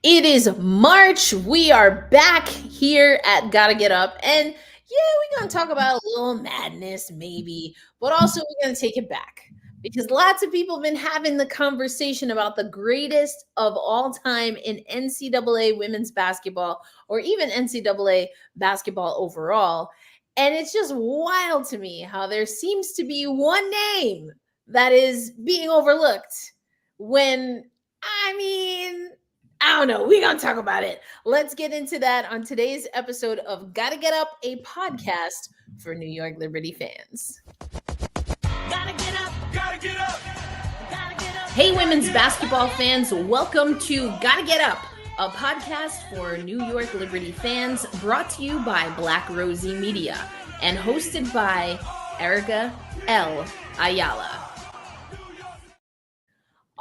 It is March. We are back here at Gotta Get Up. And yeah, we're going to talk about a little madness, maybe, but also we're going to take it back because lots of people have been having the conversation about the greatest of all time in NCAA women's basketball or even NCAA basketball overall. And it's just wild to me how there seems to be one name that is being overlooked when, I mean, I don't know. We're going to talk about it. Let's get into that on today's episode of Gotta Get Up, a podcast for New York Liberty fans. Gotta get up. Gotta get up. Gotta get up. Hey, women's basketball fans. Welcome to Gotta Get Up, a podcast for New York Liberty fans brought to you by Black Rosie Media and hosted by Erica L. Ayala.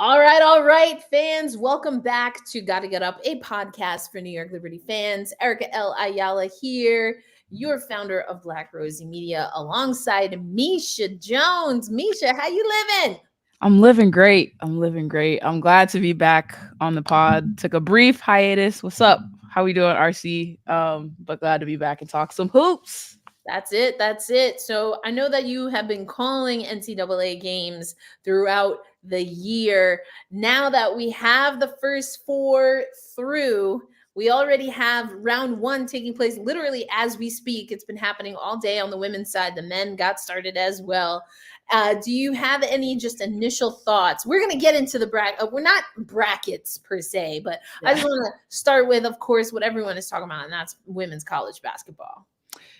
All right, fans. Welcome back to Gotta Get Up, a podcast for New York Liberty fans. Erica L. Ayala here, your founder of Black Rosie Media, alongside Misha Jones. Misha, how you living? I'm living great. I'm glad to be back on the pod. Took a brief hiatus. What's up? How we doing, RC? But glad to be back and talk some hoops. That's it. So I know that you have been calling NCAA games throughout the year. Now that we have the first four through, we already have round one taking place literally as we speak. It's been happening all day on the women's side. The men got started as well. Do you have any just initial thoughts? We're going to get into the bracket. We're not brackets per se, but I just want to start with, of course, what everyone is talking about, and that's women's college basketball.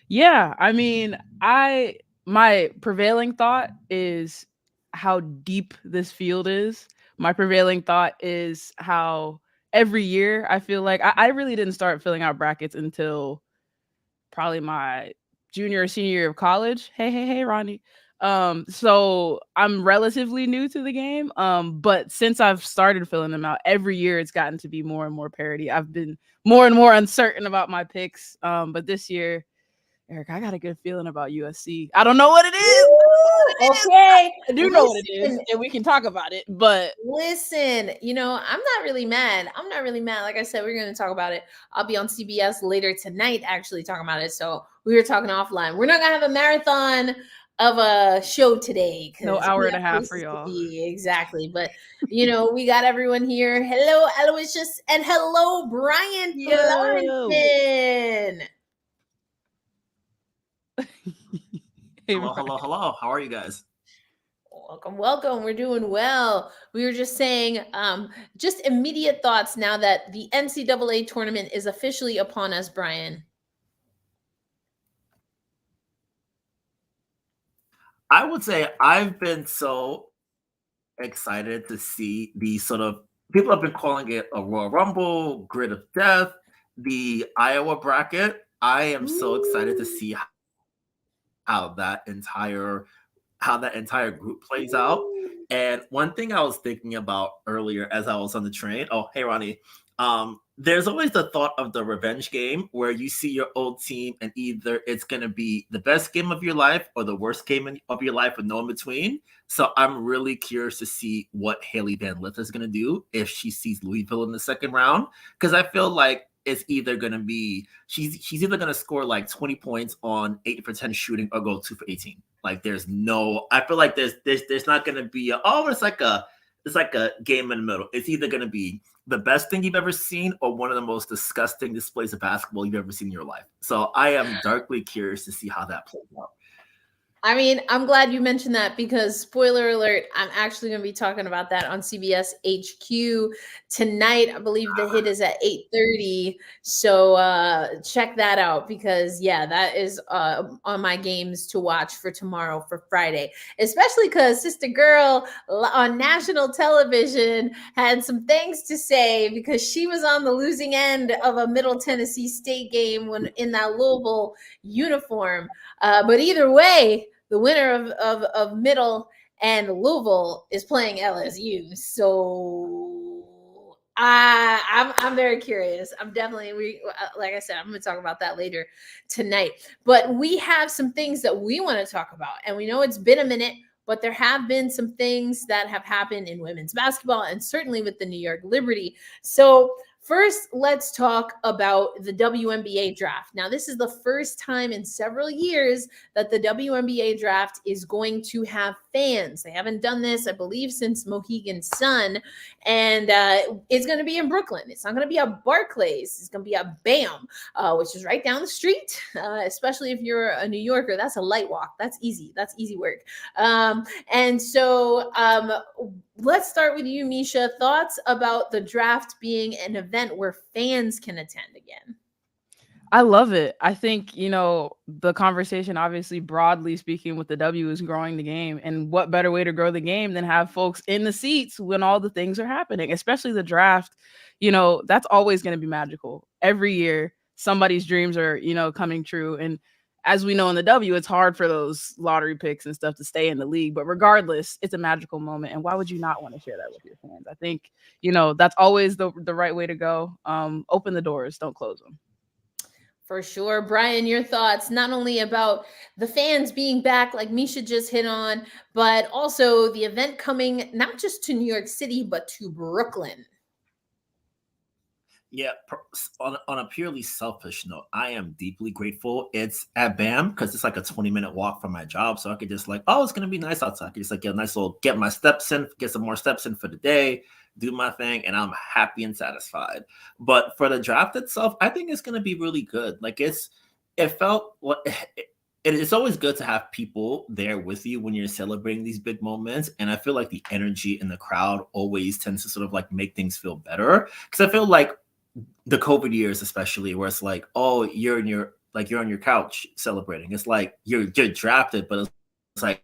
Yeah, I mean, my prevailing thought is how deep this field is. My prevailing thought is how every year I feel like I really didn't start filling out brackets until probably my junior or senior year of college. Hey, Ronnie. So I'm relatively new to the game. But since I've started filling them out, every year it's gotten to be more and more parity. I've been more and more uncertain about my picks. But this year, Eric, I got a good feeling about USC. I don't know what it is. Okay. I do know what it is, and we can talk about it. But listen, I'm not really mad. Like I said, we're going to talk about it. I'll be on CBS later tonight actually talking about it. So we were talking offline. We're not going to have a marathon of a show today. No hour and a half for y'all. Exactly. But, we got everyone here. Hello, Aloysius, and hello, Brian Florentine. Hello. How are you guys? Welcome. We're doing well. We were just saying, just immediate thoughts now that the NCAA tournament is officially upon us, Brian. I would say I've been so excited to see the sort of people have been calling it a Royal Rumble, Grid of Death, the Iowa bracket. I am so excited to see how that entire group plays out. And one thing I was thinking about earlier as I was on the train, oh, hey, Ronnie, there's always the thought of the revenge game where you see your old team and either it's going to be the best game of your life or the worst game of your life with no in between. So I'm really curious to see what Haley Van Lith is going to do if she sees Louisville in the second round, because I feel like it's either going to be she's either going to score like 20 points on 8 for 10 shooting or go 2 for 18. Like I feel like there's not going to be it's like a game in the middle. It's either going to be the best thing you've ever seen or one of the most disgusting displays of basketball you've ever seen in your life. So I am darkly curious to see how that plays out. I mean, I'm glad you mentioned that because, spoiler alert, I'm actually going to be talking about that on CBS HQ tonight. I believe the hit is at 8:30. So check that out because, yeah, that is on my games to watch for tomorrow, for Friday, especially because Sister Girl on national television had some things to say because she was on the losing end of a Middle Tennessee State game when in that Louisville uniform. But either way, the winner of Middle and Louisville is playing LSU. So I'm very curious. I'm definitely, like I said, I'm going to talk about that later tonight. But we have some things that we want to talk about. And we know it's been a minute, but there have been some things that have happened in women's basketball and certainly with the New York Liberty. So First, let's talk about the WNBA draft. Now, this is the first time in several years that the WNBA draft is going to have fans. They haven't done this, I believe, since Mohegan Sun, and it's going to be in Brooklyn. It's not going to be at Barclays. It's going to be at BAM, which is right down the street. Especially if you're a New Yorker, that's a light walk. That's easy. That's easy work. And so let's start with you, Misha. Thoughts about the draft being an event where fans can attend again? I love it. I think, the conversation, obviously, broadly speaking, with the W is growing the game. And what better way to grow the game than have folks in the seats when all the things are happening, especially the draft. That's always going to be magical. Every year, somebody's dreams are, coming true. And as we know in the W, it's hard for those lottery picks and stuff to stay in the league. But regardless, it's a magical moment. And why would you not want to share that with your fans? I think, that's always the right way to go. Open the doors, don't close them. For sure. Brian, your thoughts, not only about the fans being back, like Misha just hit on, but also the event coming not just to New York City, but to Brooklyn. Yeah, on a purely selfish note, I am deeply grateful it's at BAM because it's like a 20-minute walk from my job. So I could just it's going to be nice outside. I could just get a nice little, get my steps in, get some more steps in for the day, do my thing, and I'm happy and satisfied. But for the draft itself, I think it's going to be really good. It's always good to have people there with you when you're celebrating these big moments. And I feel like the energy in the crowd always tends to sort of make things feel better. Because I feel like the COVID years, especially, where it's you're on your couch celebrating. It's like you're drafted, but it's like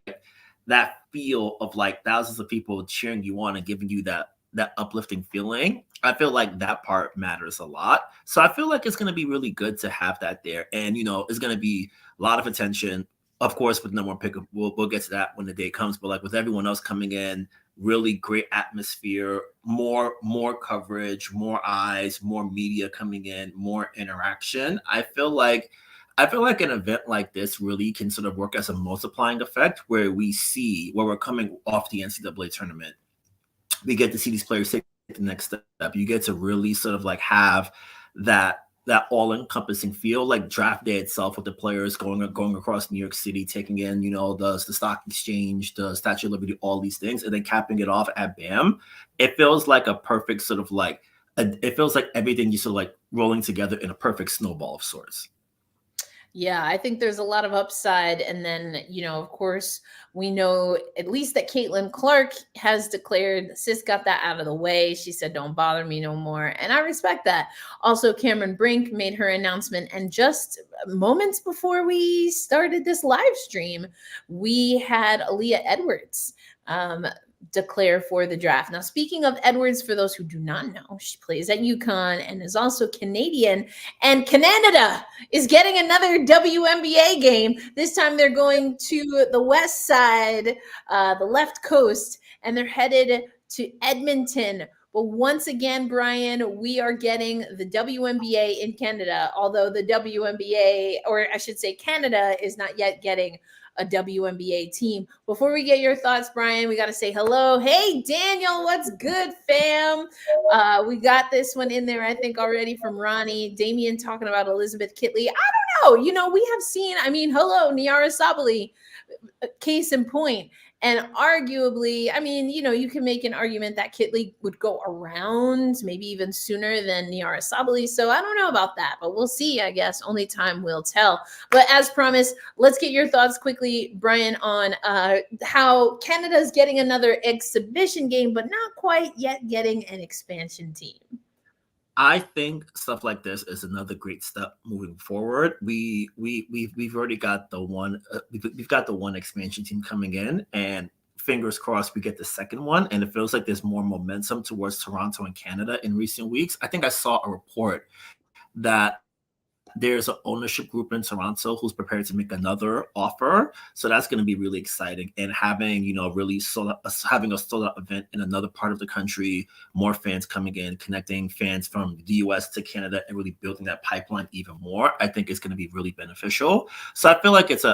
that feel of thousands of people cheering you on and giving you that uplifting feeling. I feel like that part matters a lot. So I feel like it's going to be really good to have that there. And, it's going to be a lot of attention, of course, with number one pick. We'll get to that when the day comes. But with everyone else coming in, really great atmosphere, more coverage, more eyes, more media coming in, more interaction. I feel like an event like this really can sort of work as a multiplying effect where we're coming off the NCAA tournament. We get to see these players take the next step. You get to really sort of have that all-encompassing feel, like draft day itself, with the players going across New York City, taking in, the stock exchange, the Statue of Liberty, all these things, and then capping it off at BAM. It feels like a perfect sort of it feels like everything you sort of rolling together in a perfect snowball of sorts. Yeah, I think there's a lot of upside. And then, of course, we know at least that Caitlin Clark has declared, sis got that out of the way. She said, don't bother me no more. And I respect that. Also, Cameron Brink made her announcement. And just moments before we started this live stream, we had Aaliyah Edwards declare for the draft. Now, speaking of Edwards, for those who do not know, she plays at UConn and is also Canadian. And Canada is getting another WNBA game. This time they're going to the west side, the left coast, and they're headed to Edmonton. But once again, Brian, we are getting the WNBA in Canada, although the WNBA, or I should say Canada, is not yet getting a WNBA team. Before we get your thoughts, Brian, we got to say hello. Hey, Daniel, what's good, fam? We got this one in there, I think, already from Ronnie. Damien talking about Elizabeth Kitley. I don't know. We have seen, hello, Niara Sabally, case in point. And arguably, you can make an argument that Kitley would go around maybe even sooner than Niara Sabally. So I don't know about that, but we'll see, I guess. Only time will tell. But as promised, let's get your thoughts quickly, Brian, on how Canada's getting another exhibition game, but not quite yet getting an expansion team. I think stuff like this is another great step moving forward. We've already got the one we've got the one expansion team coming in, and fingers crossed we get the second one. And it feels like there's more momentum towards Toronto and Canada in recent weeks. I think I saw a report that there's an ownership group in Toronto who's prepared to make another offer. So that's going to be really exciting. And having, having a sold out event in another part of the country, more fans coming in, connecting fans from the US to Canada, and really building that pipeline even more, I think is going to be really beneficial. So I feel like it's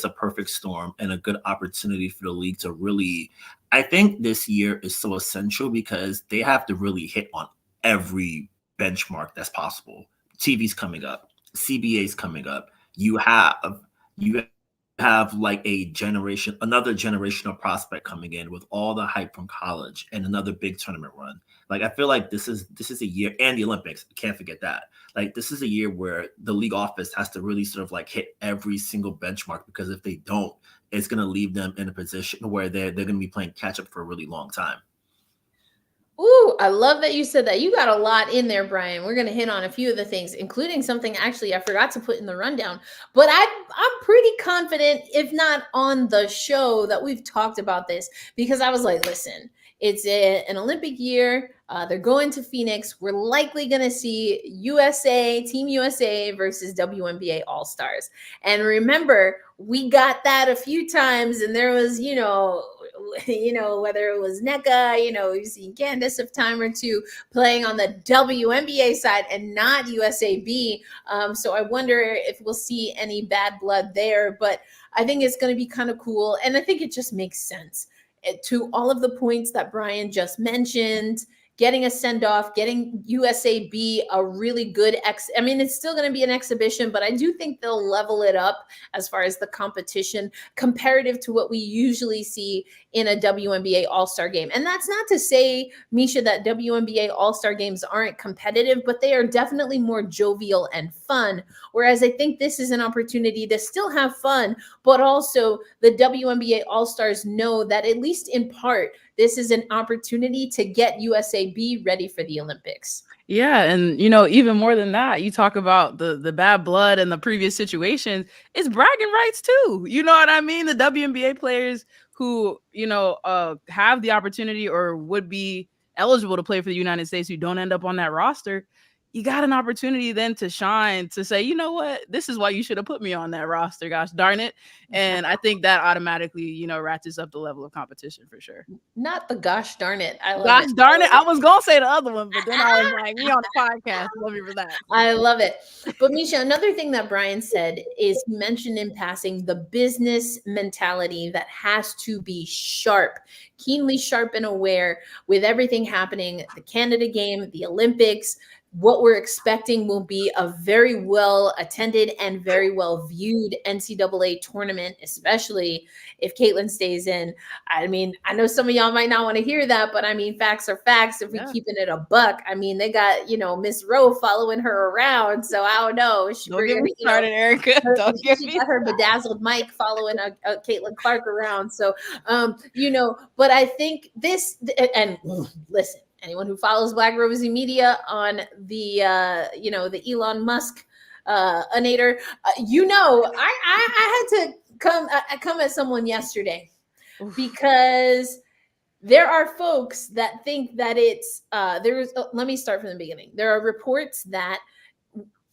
a perfect storm and a good opportunity for the league to really, I think this year is so essential because they have to really hit on every benchmark that's possible. TV's coming up, CBA's coming up. You have like another generational prospect coming in with all the hype from college and another big tournament run. Like I feel like this is a year, and the Olympics, can't forget that. Like this is a year where the league office has to really sort of like hit every single benchmark, because if they don't, it's going to leave them in a position where they're going to be playing catch up for a really long time. Ooh, I love that you said that. You got a lot in there, Brian. We're going to hit on a few of the things, including something actually I forgot to put in the rundown. But I'm pretty confident, if not on the show, that we've talked about this, because I was like, listen, it's an Olympic year. They're going to Phoenix. We're likely going to see Team USA versus WNBA All-Stars. And remember, we got that a few times, and there was, whether it was NECA, we've seen Candace a time or two playing on the WNBA side and not USAB. So I wonder if we'll see any bad blood there, but I think it's going to be kind of cool. And I think it just makes sense to all of the points that Brian just mentioned. Getting a send-off, getting USAB a really good it's still going to be an exhibition, but I do think they'll level it up as far as the competition comparative to what we usually see in a WNBA All-Star game. And that's not to say, Misha, that WNBA All-Star games aren't competitive, but they are definitely more jovial and fun. Whereas I think this is an opportunity to still have fun, but also the WNBA All-Stars know that, at least in part, this is an opportunity to get USAB ready for the Olympics. Yeah, and even more than that, you talk about the bad blood and the previous situations, it's bragging rights too. You know what I mean? The WNBA players who, have the opportunity or would be eligible to play for the United States who don't end up on that roster, you got an opportunity then to shine, to say, you know what, this is why you should have put me on that roster, gosh darn it. And I think that automatically, ratchets up the level of competition for sure. Not the gosh darn it. I love gosh it. darn it. I was going to say the other one, but then I was like, we on the podcast. Love you for that. I love it. But Misha, another thing that Brian said is, he mentioned in passing the business mentality that has to be sharp, keenly sharp and aware with everything happening, the Canada game, the Olympics. What we're expecting will be a very well attended and very well viewed NCAA tournament, especially if Caitlin stays in. I know some of y'all might not want to hear that, but facts are facts. If we keeping it a buck, they got, Miss Rowe following her around. So I don't know. Don't get me started, Erica. Don't get me got her bedazzled Mike following Caitlin Clark around. So, but I think this, and listen, anyone who follows Black Rosie Media on the Elon Musk nator, I had to come at someone yesterday because there are folks that think that it's let me start from the beginning. There are reports that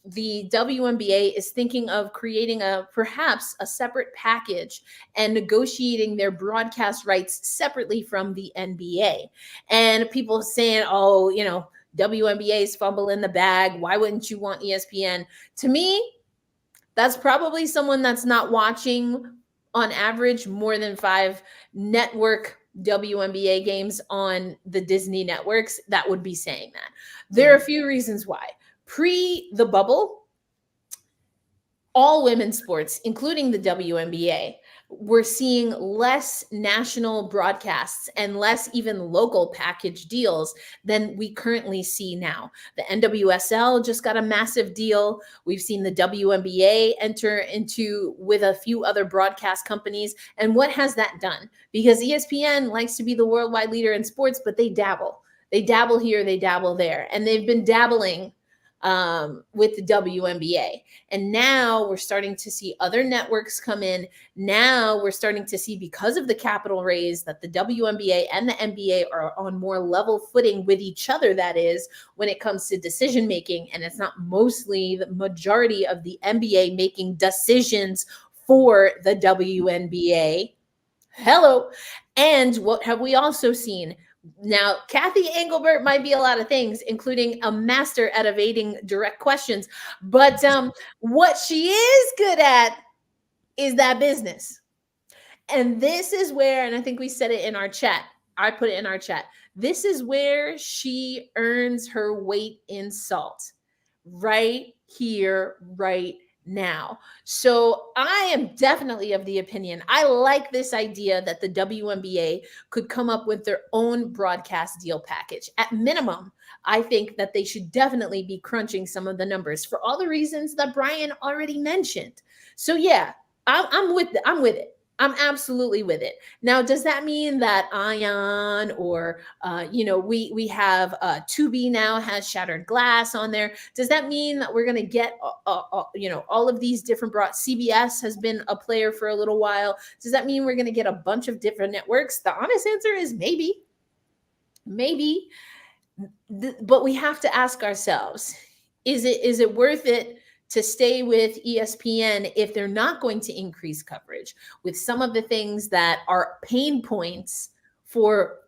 the WNBA is thinking of creating perhaps a separate package and negotiating their broadcast rights separately from the NBA. And people saying, WNBA's fumbling the bag. Why wouldn't you want ESPN? To me, that's probably someone that's not watching on average more than 5 network WNBA games on the Disney networks that would be saying that. There are a few reasons why. Pre the bubble, all women's sports, including the WNBA, were seeing less national broadcasts and less even local package deals than we currently see now. The NWSL just got a massive deal. We've seen the WNBA enter into with a few other broadcast companies. And what has that done? Because ESPN likes to be the worldwide leader in sports, but they dabble. They dabble here, they dabble there. And they've been dabbling with the WNBA. And now we're starting to see other networks come in. Now we're starting to see, because of the capital raise, that the WNBA and the NBA are on more level footing with each other, that is, when it comes to decision making. And it's not mostly the majority of the NBA making decisions for the WNBA. Hello. And what have we also seen? Now, Kathy Engelbert might be a lot of things, including a master at evading direct questions. But what she is good at is that business. And this is where, and I think we said it in our chat, I put it in our chat, This is where she earns her weight in salt, right here, right now. So I am definitely of the opinion, I like this idea that the WNBA could come up with their own broadcast deal package. At minimum, I think that they should definitely be crunching some of the numbers for all the reasons that Brian already mentioned. So yeah, I'm with it. I'm absolutely with it. Now, does that mean that Ion or we have Tubi now has Shattered Glass on there? Does that mean that we're going to get all of these different CBS has been a player for a little while? Does that mean we're going to get a bunch of different networks? The honest answer is maybe. But we have to ask ourselves, is it worth it to stay with ESPN if they're not going to increase coverage with some of the things that are pain points for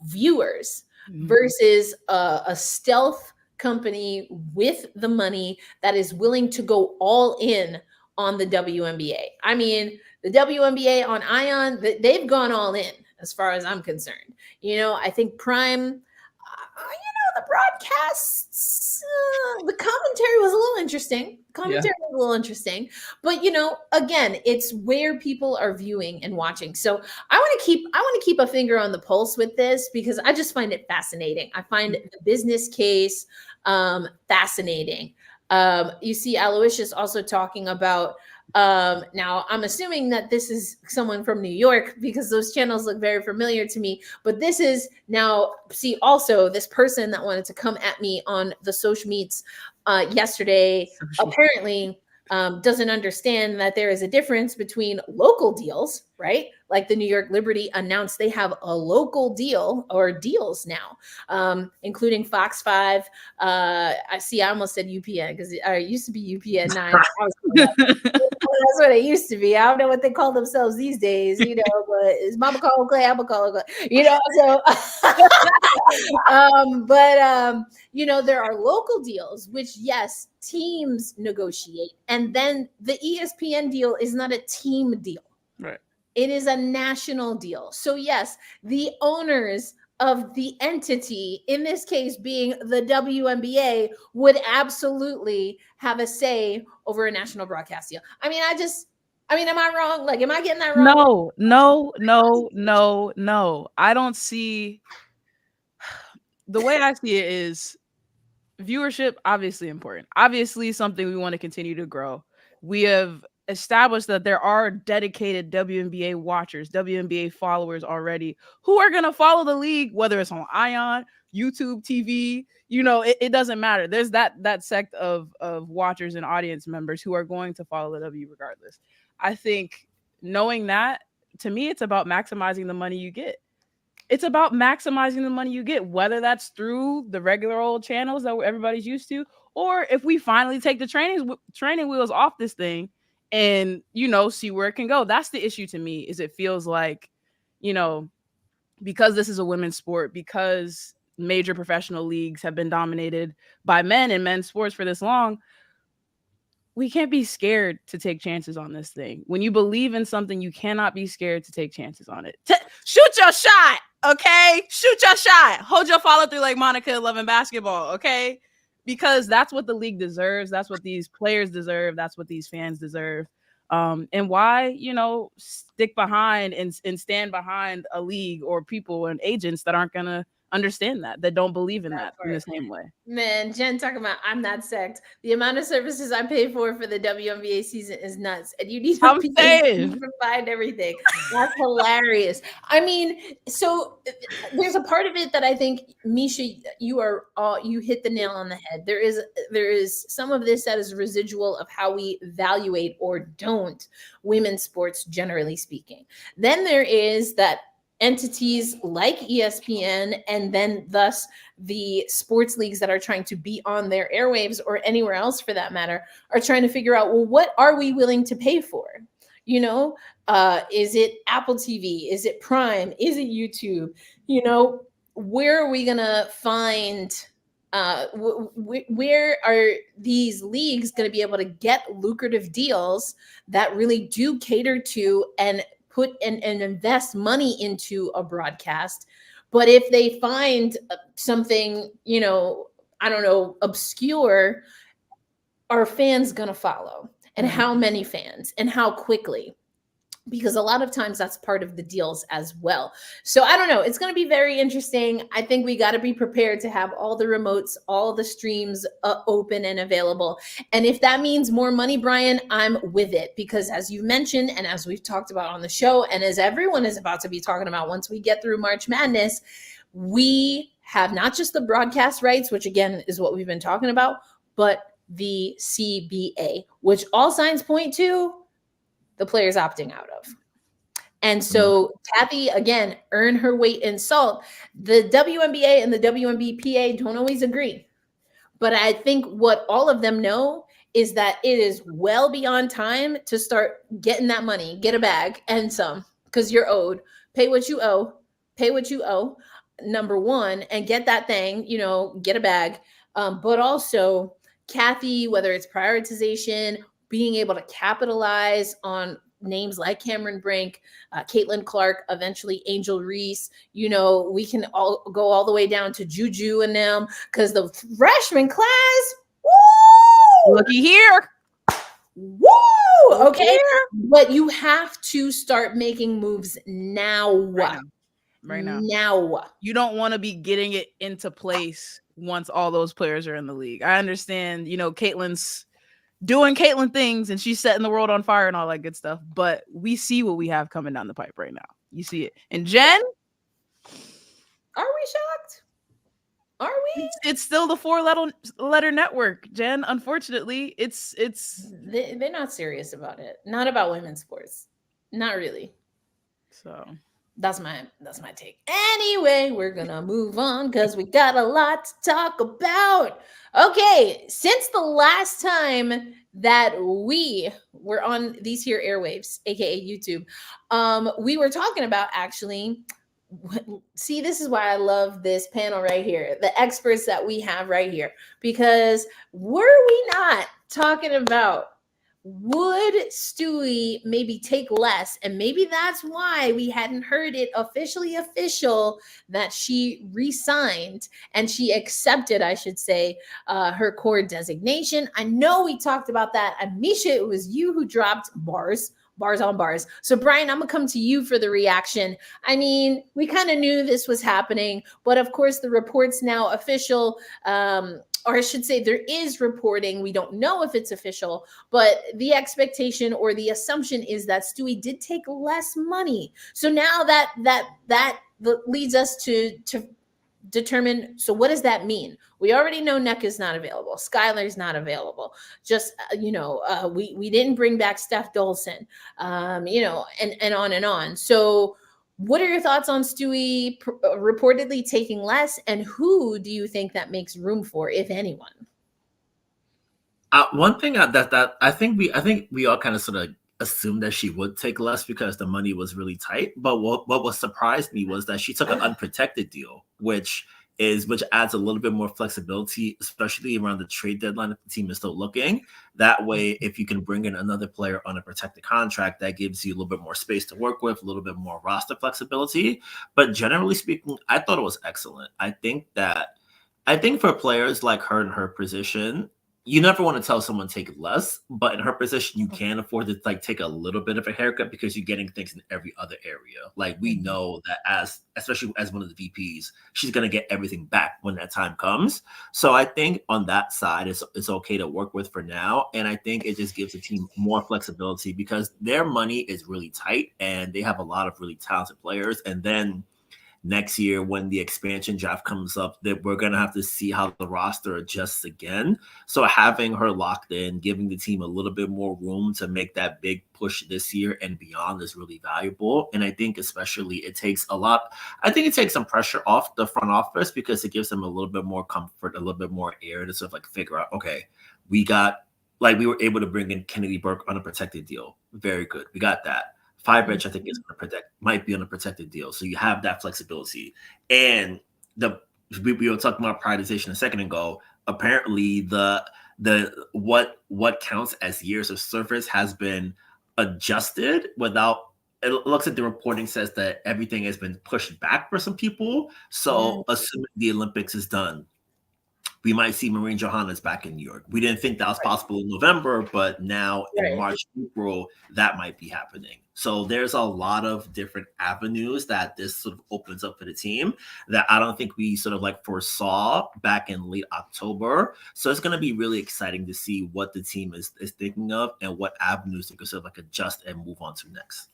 viewers versus a stealth company with the money that is willing to go all in on the WNBA? I mean, the WNBA on Ion, they've gone all in as far as I'm concerned. I think Prime, the broadcasts, the commentary was a little interesting. But again, it's where people are viewing and watching. So I want to keep a finger on the pulse with this because I just find it fascinating. I find the business case fascinating. You see Aloysius also talking about, now I'm assuming that this is someone from New York because those channels look very familiar to me, but this is now, see, also this person that wanted to come at me on the social meets yesterday apparently doesn't understand that there is a difference between local deals, right? Like the New York Liberty announced they have a local deal or deals now, including Fox 5. I almost said UPN because it used to be UPN 9. That's what it used to be. I don't know what they call themselves these days, but it's Mama Call Clay, Abba Call Clay, so there are local deals, which yes, teams negotiate. And then the ESPN deal is not a team deal. Right. It is a national deal. So yes, the owners of the entity, in this case being the WNBA, would absolutely have a say over a national broadcast deal. Am I wrong? Like, am I getting that wrong? No. I don't see. The way I see it is viewership, obviously important. Obviously something we want to continue to grow. We have established that there are dedicated WNBA watchers, WNBA followers already who are going to follow the league, whether it's on Ion, YouTube TV, it doesn't matter. There's that sect of watchers and audience members who are going to follow the W regardless. I think knowing that, to me, it's about maximizing the money you get. It's about maximizing the money you get, whether that's through the regular old channels that everybody's used to, or if we finally take the training wheels off this thing and, see where it can go. That's the issue to me, is it feels like, because this is a women's sport, because major professional leagues have been dominated by men in men's sports for this long, we can't be scared to take chances on this thing. When you believe in something, you cannot be scared to take chances on it. Shoot your shot, okay? Shoot your shot. Hold your follow through like Monica loving basketball, okay? Because that's what the league deserves. That's what these players deserve. That's what these fans deserve. And why, stick behind and stand behind a league or people and agents that aren't going to understand that don't believe in that in the same way. Man, Jen talking about I'm not sexed. The amount of services I pay for the WNBA season is nuts, and you need to provide everything. That's hilarious. So there's a part of it that I think, Misha, you hit the nail on the head. There is some of this that is residual of how we evaluate or don't women's sports, generally speaking. Then there is that entities like ESPN and then thus the sports leagues that are trying to be on their airwaves or anywhere else for that matter are trying to figure out, well, what are we willing to pay for? Is it Apple TV? Is it Prime? Is it YouTube? Where are we going to find where are these leagues going to be able to get lucrative deals that really do cater to and put and invest money into a broadcast But if they find something, I don't know, obscure, are fans going to follow? And how many fans and how quickly? Because a lot of times that's part of the deals as well. So I don't know. It's going to be very interesting. I think we got to be prepared to have all the remotes, all the streams open and available. And if that means more money, Brian, I'm with it. Because as you mentioned, and as we've talked about on the show, and as everyone is about to be talking about once we get through March Madness, we have not just the broadcast rights, which again is what we've been talking about, but the CBA, which all signs point to the players opting out of. And so Kathy, again, earned her weight in salt. The WNBA and the WNBPA don't always agree. But I think what all of them know is that it is well beyond time to start getting that money, get a bag and some, because you're owed. Pay what you owe, number one, and get that thing, get a bag. But also, Kathy, whether it's prioritization, being able to capitalize on names like Cameron Brink, Caitlin Clark, eventually Angel Reese, we can all go all the way down to Juju and them, because the freshman class, woo! Looky here. Woo! Okay. But you have to start making moves now. Right now. Now. You don't want to be getting it into place once all those players are in the league. I understand, Caitlin's doing Caitlin things and she's setting the world on fire and all that good stuff, but we see what we have coming down the pipe right now. You see it. And Jen, are we shocked? Are we? It's still the 4-letter network, Jen. Unfortunately, it's they're not serious about it. Not about women's sports. Not really. So that's my take. Anyway, we're gonna move on because we got a lot to talk about. Okay, since the last time that we were on these here airwaves, aka YouTube, we were talking about actually. See, this is why I love this panel right here, the experts that we have right here, because were we not talking about would Stewie maybe take less? And maybe that's why we hadn't heard it officially official that she re-signed and she accepted, I should say, her core designation. I know we talked about that. Amisha, it was you who dropped bars on bars. So Brian, I'm gonna come to you for the reaction. I mean, we kind of knew this was happening, but of course the report's now official, or I should say there is reporting. We don't know if it's official, but the expectation or the assumption is that Stewie did take less money. So now that leads us to determine, so what does that mean? We already know Nneka is not available. Skylar's not available. Just, we didn't bring back Steph Dolson, and on and on. So what are your thoughts on Stewie reportedly taking less, and who do you think that makes room for, if anyone? One thing that I think we all kind of sort of assumed that she would take less because the money was really tight. But what surprised me was that she took an unprotected deal, which adds a little bit more flexibility, especially around the trade deadline if the team is still looking. That way, if you can bring in another player on a protected contract, that gives you a little bit more space to work with, a little bit more roster flexibility. But generally speaking, I thought it was excellent. I think for players like her in her position, you never want to tell someone take less, but in her position, you can afford to take a little bit of a haircut because you're getting things in every other area. Like we know that especially as one of the VPs, she's going to get everything back when that time comes. So I think on that side, it's okay to work with for now. And I think it just gives the team more flexibility because their money is really tight and they have a lot of really talented players. And then next year, when the expansion draft comes up, that we're going to have to see how the roster adjusts again. So having her locked in, giving the team a little bit more room to make that big push this year and beyond is really valuable. And I think especially it takes some pressure off the front office because it gives them a little bit more comfort, a little bit more air to sort of figure out, okay, we were able to bring in Kennedy Burke on a protected deal. Very good. We got that. Firebridge, I think, might be on a protected deal. So you have that flexibility. And we were talking about prioritization a second ago. Apparently, what counts as years of service has been adjusted without it looks like the reporting says that everything has been pushed back for some people. So assuming the Olympics is done, we might see Marine Johannes back in New York. We didn't think that was possible in November, but now in March, April, that might be happening. So there's a lot of different avenues that this sort of opens up for the team that I don't think we sort of like foresaw back in late October. So it's going to be really exciting to see what the team is thinking of and what avenues they can sort of like adjust and move on to next.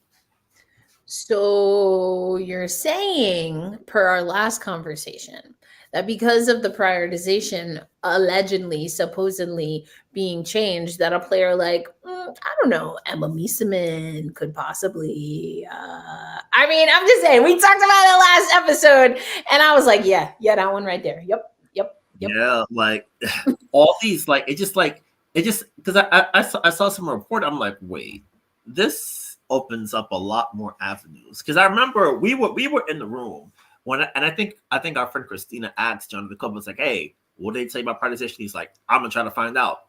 So you're saying, per our last conversation, that because of the prioritization allegedly, supposedly being changed, that a player like, I don't know, Emma Miesemann could possibly, I mean, I'm just saying, we talked about it last episode, and I was like, yeah, that one right there. Yep. Yeah, like all these, like, it just, because I saw some report, I'm like, wait, this opens up a lot more avenues. Because I remember we were in the room and I think our friend Christina asked John the club, was like, hey, what did they tell you about privatization? He's like, I'm gonna try to find out.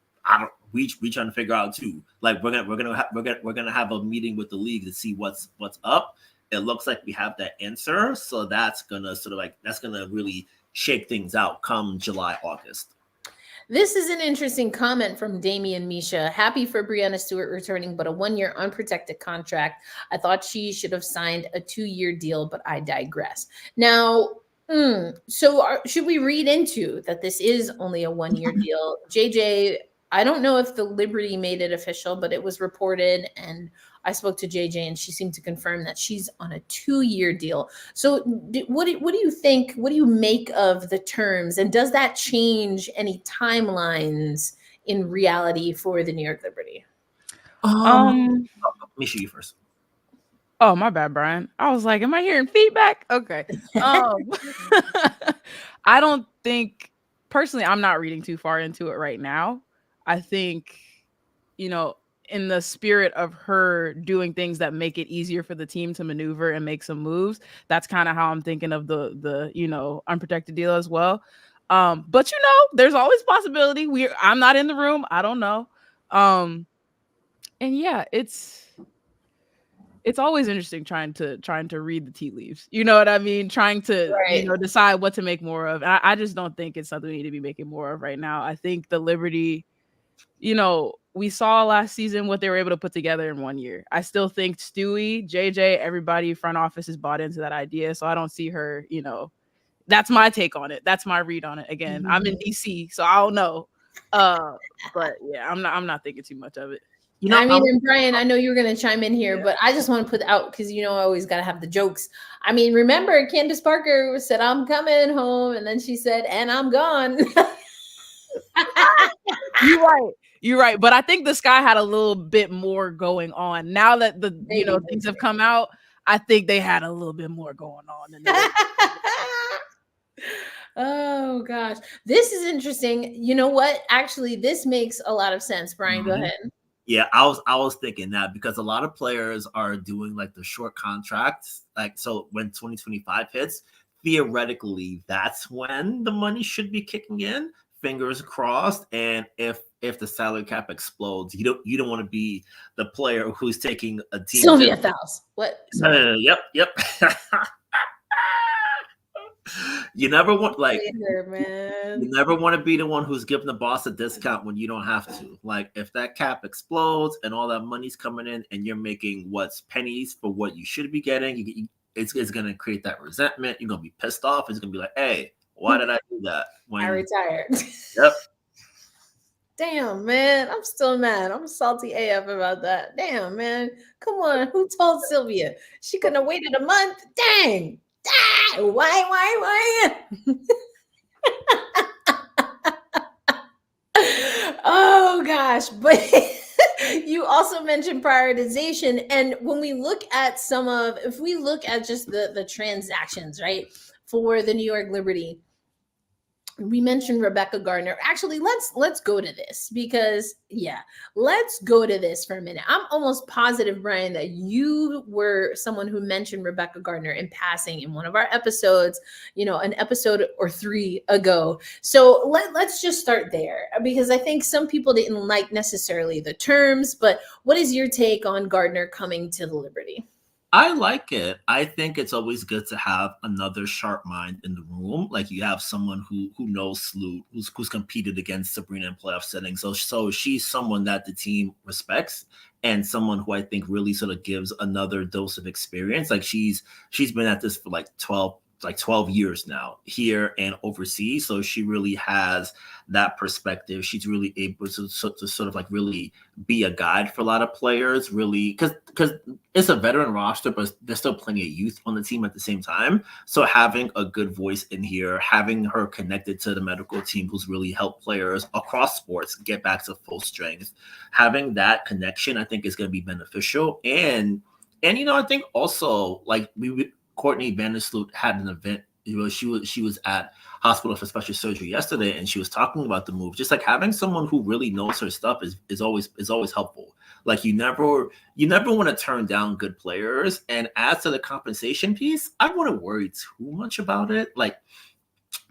We trying to figure out too. Like we're gonna have a meeting with the league to see what's up. It looks like we have that answer, so that's gonna really shake things out come July, August. This is an interesting comment from Damian Misha. Happy for Breanna Stewart returning, but a 1-year unprotected contract. I thought she should have signed a 2-year deal, but I digress. Now, should we read into that this is only a 1-year deal? JJ, I don't know if the Liberty made it official, but it was reported, and I spoke to JJ, and she seemed to confirm that she's on a 2-year deal. So what do you think? What do you make of the terms? And does that change any timelines in reality for the New York Liberty? Misha, you first. Oh, my bad, Brian. I was like, am I hearing feedback? Okay. I don't think, personally, I'm not reading too far into it right now. I think, in the spirit of her doing things that make it easier for the team to maneuver and make some moves, that's kind of how I'm thinking of the unprotected deal as well. But there's always possibility. I'm not in the room. I don't know. And yeah, it's always interesting trying to read the tea leaves. You know what I mean? Trying to decide what to make more of. I just don't think it's something we need to be making more of right now. I think the Liberty, we saw last season what they were able to put together in 1 year. I still think Stewie, JJ, everybody front office is bought into that idea. So I don't see her, that's my take on it. That's my read on it. Again, I'm in DC, so I don't know. But yeah, I'm not thinking too much of it. And Brian, I know you were going to chime in here, but I just want to put out, because I always got to have the jokes. I mean, remember Candace Parker said, I'm coming home, and then she said, and I'm gone. You're right. But I think the Sky had a little bit more going on. Now that things have come out, I think they had a little bit more going on. Oh gosh, this is interesting. You know what? Actually, this makes a lot of sense. Brian, go ahead. Yeah, I was thinking that, because a lot of players are doing like the short contracts. Like, so when 2025 hits, theoretically, that's when the money should be kicking in. Fingers crossed. And if the salary cap explodes, you don't want to be the player who's taking a team. Sylvia Fowles. What? Yep. You never want you never want to be the one who's giving the boss a discount when you don't have to. Like, if that cap explodes and all that money's coming in and you're making what's pennies for what you should be getting, it's going to create that resentment. You're going to be pissed off. It's going to be like, hey, why did I do that? I retired. Yep. Damn, man. I'm still mad. I'm salty AF about that. Damn, man. Come on. Who told Sylvia? She couldn't have waited a month. Dang. Why? Oh gosh, but you also mentioned prioritization, and when we look at if we look at just the transactions, right, for the New York Liberty, we mentioned Rebecca Gardner. Actually, let's go to this, because let's go to this for a minute. I'm almost positive, Brian, that you were someone who mentioned Rebecca Gardner in passing in one of our episodes, an episode or 3 ago. So let's just start there, because I think some people didn't like necessarily the terms, but what is your take on Gardner coming to the Liberty? I like it. I think it's always good to have another sharp mind in the room. Like you have someone who knows Sloot, who's competed against Sabrina in playoff settings. So she's someone that the team respects and someone who I think really sort of gives another dose of experience. Like she's been at this for like 12 years now here and overseas. So she really has that perspective. She's really able to sort of like really be a guide for a lot of players, really, because it's a veteran roster, but there's still plenty of youth on the team at the same time. So having a good voice in here, having her connected to the medical team who's really helped players across sports get back to full strength, having that connection, I think is going to be beneficial. And I think also like Courtney Vandersloot had an event. She was at hospital for special surgery yesterday, and she was talking about the move. Just like having someone who really knows her stuff is always helpful. Like you never want to turn down good players. And as to the compensation piece, I wouldn't worry too much about it. Like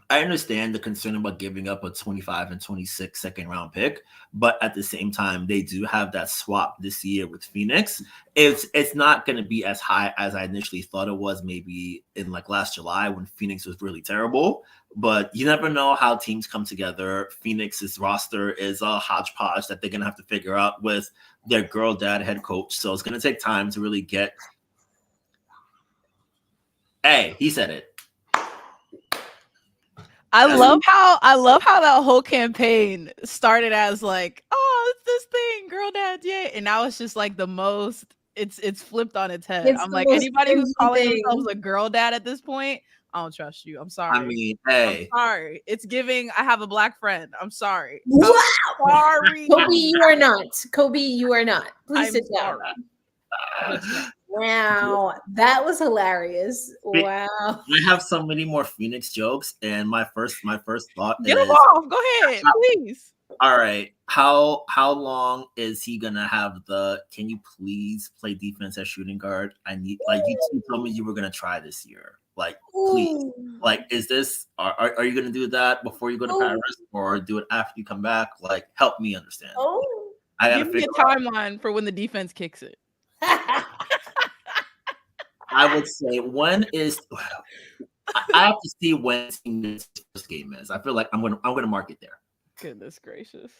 I understand the concern about giving up a 25 and 26 second round pick, but at the same time, they do have that swap this year with Phoenix. It's not going to be as high as I initially thought it was, maybe in like last July when Phoenix was really terrible. But you never know how teams come together. Phoenix's roster is a hodgepodge that they're going to have to figure out with their girl dad head coach. So it's going to take time to really get. Hey, he said it. I love how that whole campaign started as like, oh, it's this thing, girl dads, yay. And now it's just like the most, it's flipped on its head. I'm like, anybody who's calling themselves a girl dad at this point, I don't trust you. I'm sorry. I mean, hey. I'm sorry. It's giving, I have a black friend. I'm sorry. Wow. I'm sorry. Kobe, you are not. Kobe, you are not. Please sit down. Wow, that was hilarious. Wow. I have so many more Phoenix jokes, and my first thought Get them off. Go ahead, please. All right. How long is he gonna have can you please play defense at shooting guard? I need, like, you two told me you were gonna try this year. Like, please. Like, is this are you gonna do that before you go to Paris, or do it after you come back? Like, help me understand. I gotta give me a timeline for when the defense kicks it. I would say I have to see when this first game is. I feel like I'm gonna mark it there. Goodness gracious.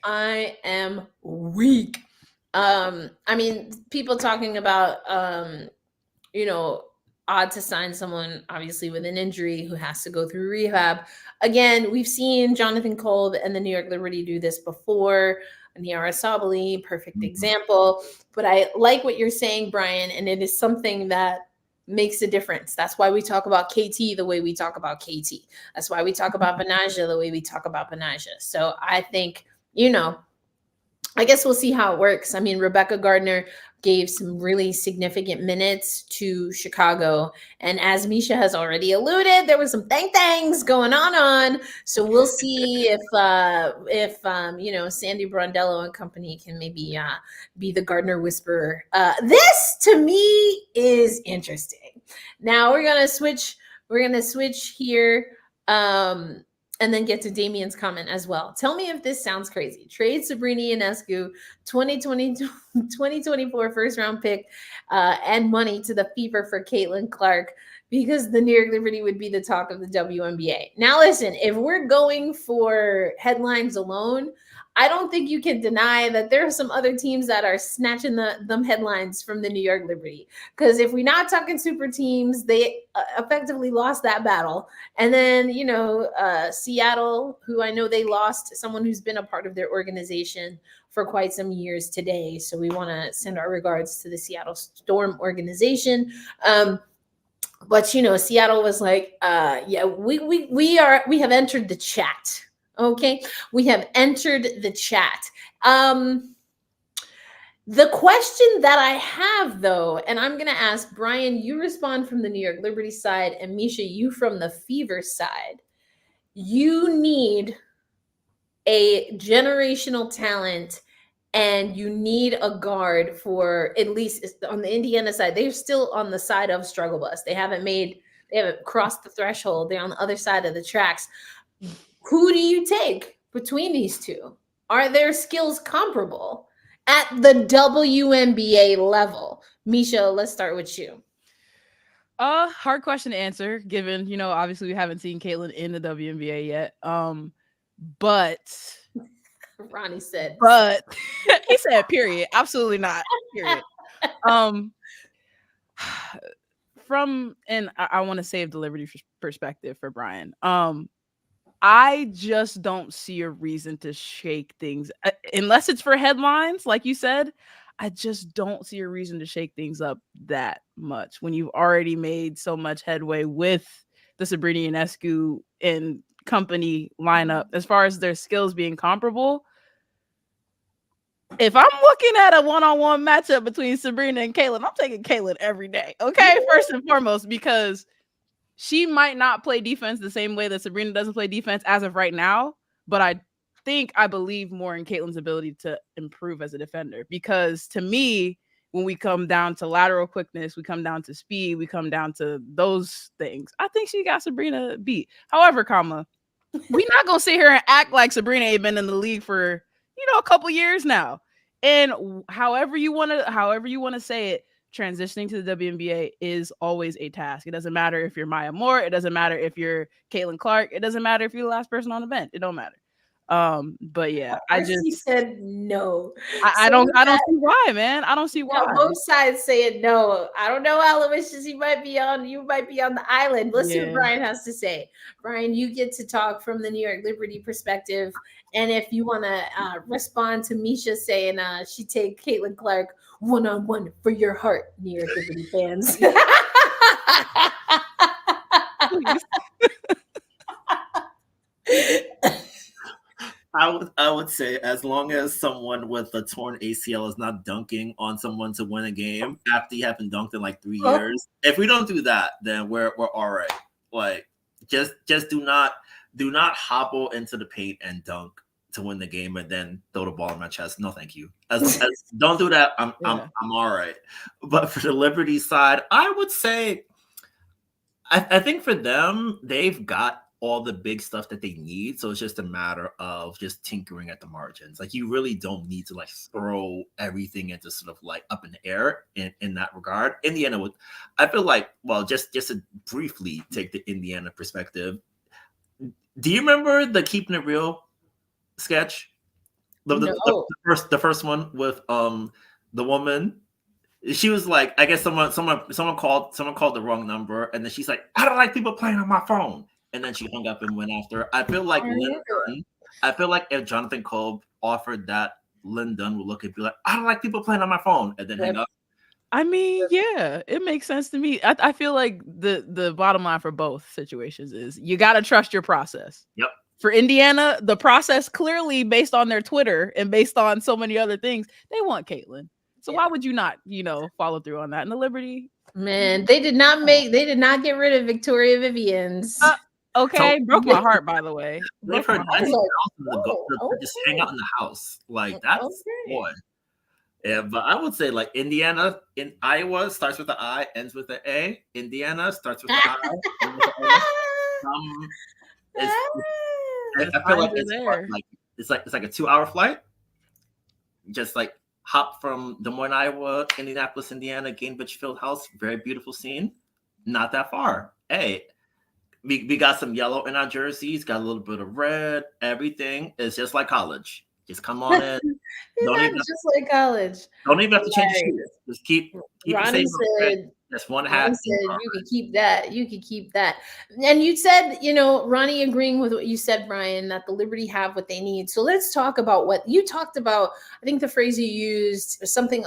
I am weak. I mean, people talking about odd to sign someone obviously with an injury who has to go through rehab. Again, we've seen Jonathan Kolb and the New York Liberty do this before. Niara Sabally, perfect example. But I like what you're saying, Brian, and it is something that makes a difference. That's why we talk about KT the way we talk about KT. That's why we talk about Benaja the way we talk about Benaja. So I think, I guess we'll see how it works. I mean, Rebecca Gardner gave some really significant minutes to Chicago. And as Misha has already alluded, there was some things going on. So we'll see if Sandy Brondello and company can maybe be the Gardner whisperer. This to me is interesting. Now we're gonna switch here. And then get to Damien's comment as well. Tell me if this sounds crazy. Trade Sabrina Ionescu, 2024 first round pick, and money to the Fever for Caitlin Clark because the New York Liberty would be the talk of the WNBA. Now listen, if we're going for headlines alone, I don't think you can deny that there are some other teams that are snatching them headlines from the New York Liberty. Because if we're not talking super teams, they effectively lost that battle. And then, Seattle, who I know they lost someone who's been a part of their organization for quite some years today. So we want to send our regards to the Seattle Storm organization. But Seattle was like, we have entered the chat. Okay, we have entered the chat. The question that I have, though, and I'm going to ask Brian, you respond from the New York Liberty side, and Misha, you from the Fever side. You need a generational talent, and you need a guard for, at least on the Indiana side. They're still on the side of struggle bus. They haven't crossed the threshold. They're on the other side of the tracks. Who do you take between these two? Are their skills comparable? at the WNBA level? Misha, let's start with you. Hard question to answer, given, obviously we haven't seen Caitlin in the WNBA yet. But Ronnie said, he said, period. Absolutely not. Period. And I want to save the Liberty perspective for Brian. I just don't see a reason to shake things unless it's for headlines, like you said. I just don't see a reason to shake things up that much when you've already made so much headway with the Sabrina Ionescu and company lineup as far as their skills being comparable. If I'm looking at a one-on-one matchup between Sabrina and Caitlin, I'm taking Caitlin every day. Okay, first and foremost, because she might not play defense the same way that Sabrina doesn't play defense as of right now, but I believe more in Caitlin's ability to improve as a defender, because to me, when we come down to lateral quickness, we come down to speed, we come down to those things, I think she got Sabrina beat. However, we're not going to sit here and act like Sabrina ain't been in the league for, a couple years now. And however you want to say it, transitioning to the WNBA is always a task. It doesn't matter if you're Maya Moore. It doesn't matter if you're Caitlin Clark. It doesn't matter if you're the last person on the bench. It don't matter. But yeah, She said no. I don't see why, man. I don't see why. Both sides saying no. I don't know, Aloysius. You might be on the island. Let's see what Brian has to say. Brian, you get to talk from the New York Liberty perspective. And if you want to respond to Misha saying she take Caitlin Clark one-on-one for your heart, New York Liberty fans. I would say, as long as someone with a torn ACL is not dunking on someone to win a game after you haven't dunked in like 3 years, if we don't do that, then we're all right. Like, just do not hobble into the paint and dunk to win the game and then throw the ball in my chest. No, thank you. As don't do that. I'm all right. But for the Liberty side, I would say, I think for them, they've got all the big stuff that they need. So it's just a matter of just tinkering at the margins. Like, you really don't need to like throw everything into sort of like up in the air in that regard. Indiana I feel like, well, just to briefly take the Indiana perspective. Do you remember the Keeping It Real sketch? The first one with the woman. She was like, I guess someone called the wrong number, and then she's like, I don't like people playing on my phone. And then she hung up and went after. I feel like if Jonathan Kolb offered that, Lynn Dunn would look and be like, I don't like people playing on my phone, and then hang up. I mean, yeah, it makes sense to me. I feel like the bottom line for both situations is you got to trust your process. Yep. For Indiana, the process clearly, based on their Twitter and based on so many other things, they want Caitlin. So why would you not, follow through on that? And the Liberty, man, they did not get rid of Victoria Vivian's. Okay, broke my heart, by the way. They've heard just hang out in the house. Like, that's boy. Yeah, but I would say like Indiana in Iowa starts with the I, ends with the A. Indiana starts with the I, ends with the A. I feel like it's like a 2-hour flight. Just like hop from Des Moines, Iowa, Indianapolis, Indiana, Gainbridge Fieldhouse. Very beautiful scene. Not that far. Hey, we got some yellow in our jerseys, got a little bit of red. Everything is just like college. Just come on in. Like college. Don't even have to change your shoes. Just keep Ronnie it safe. That's one hat. You could keep that. You could keep that. And you said, Ronnie agreeing with what you said, Brian, that the Liberty have what they need. So let's talk about what you talked about. I think the phrase you used is something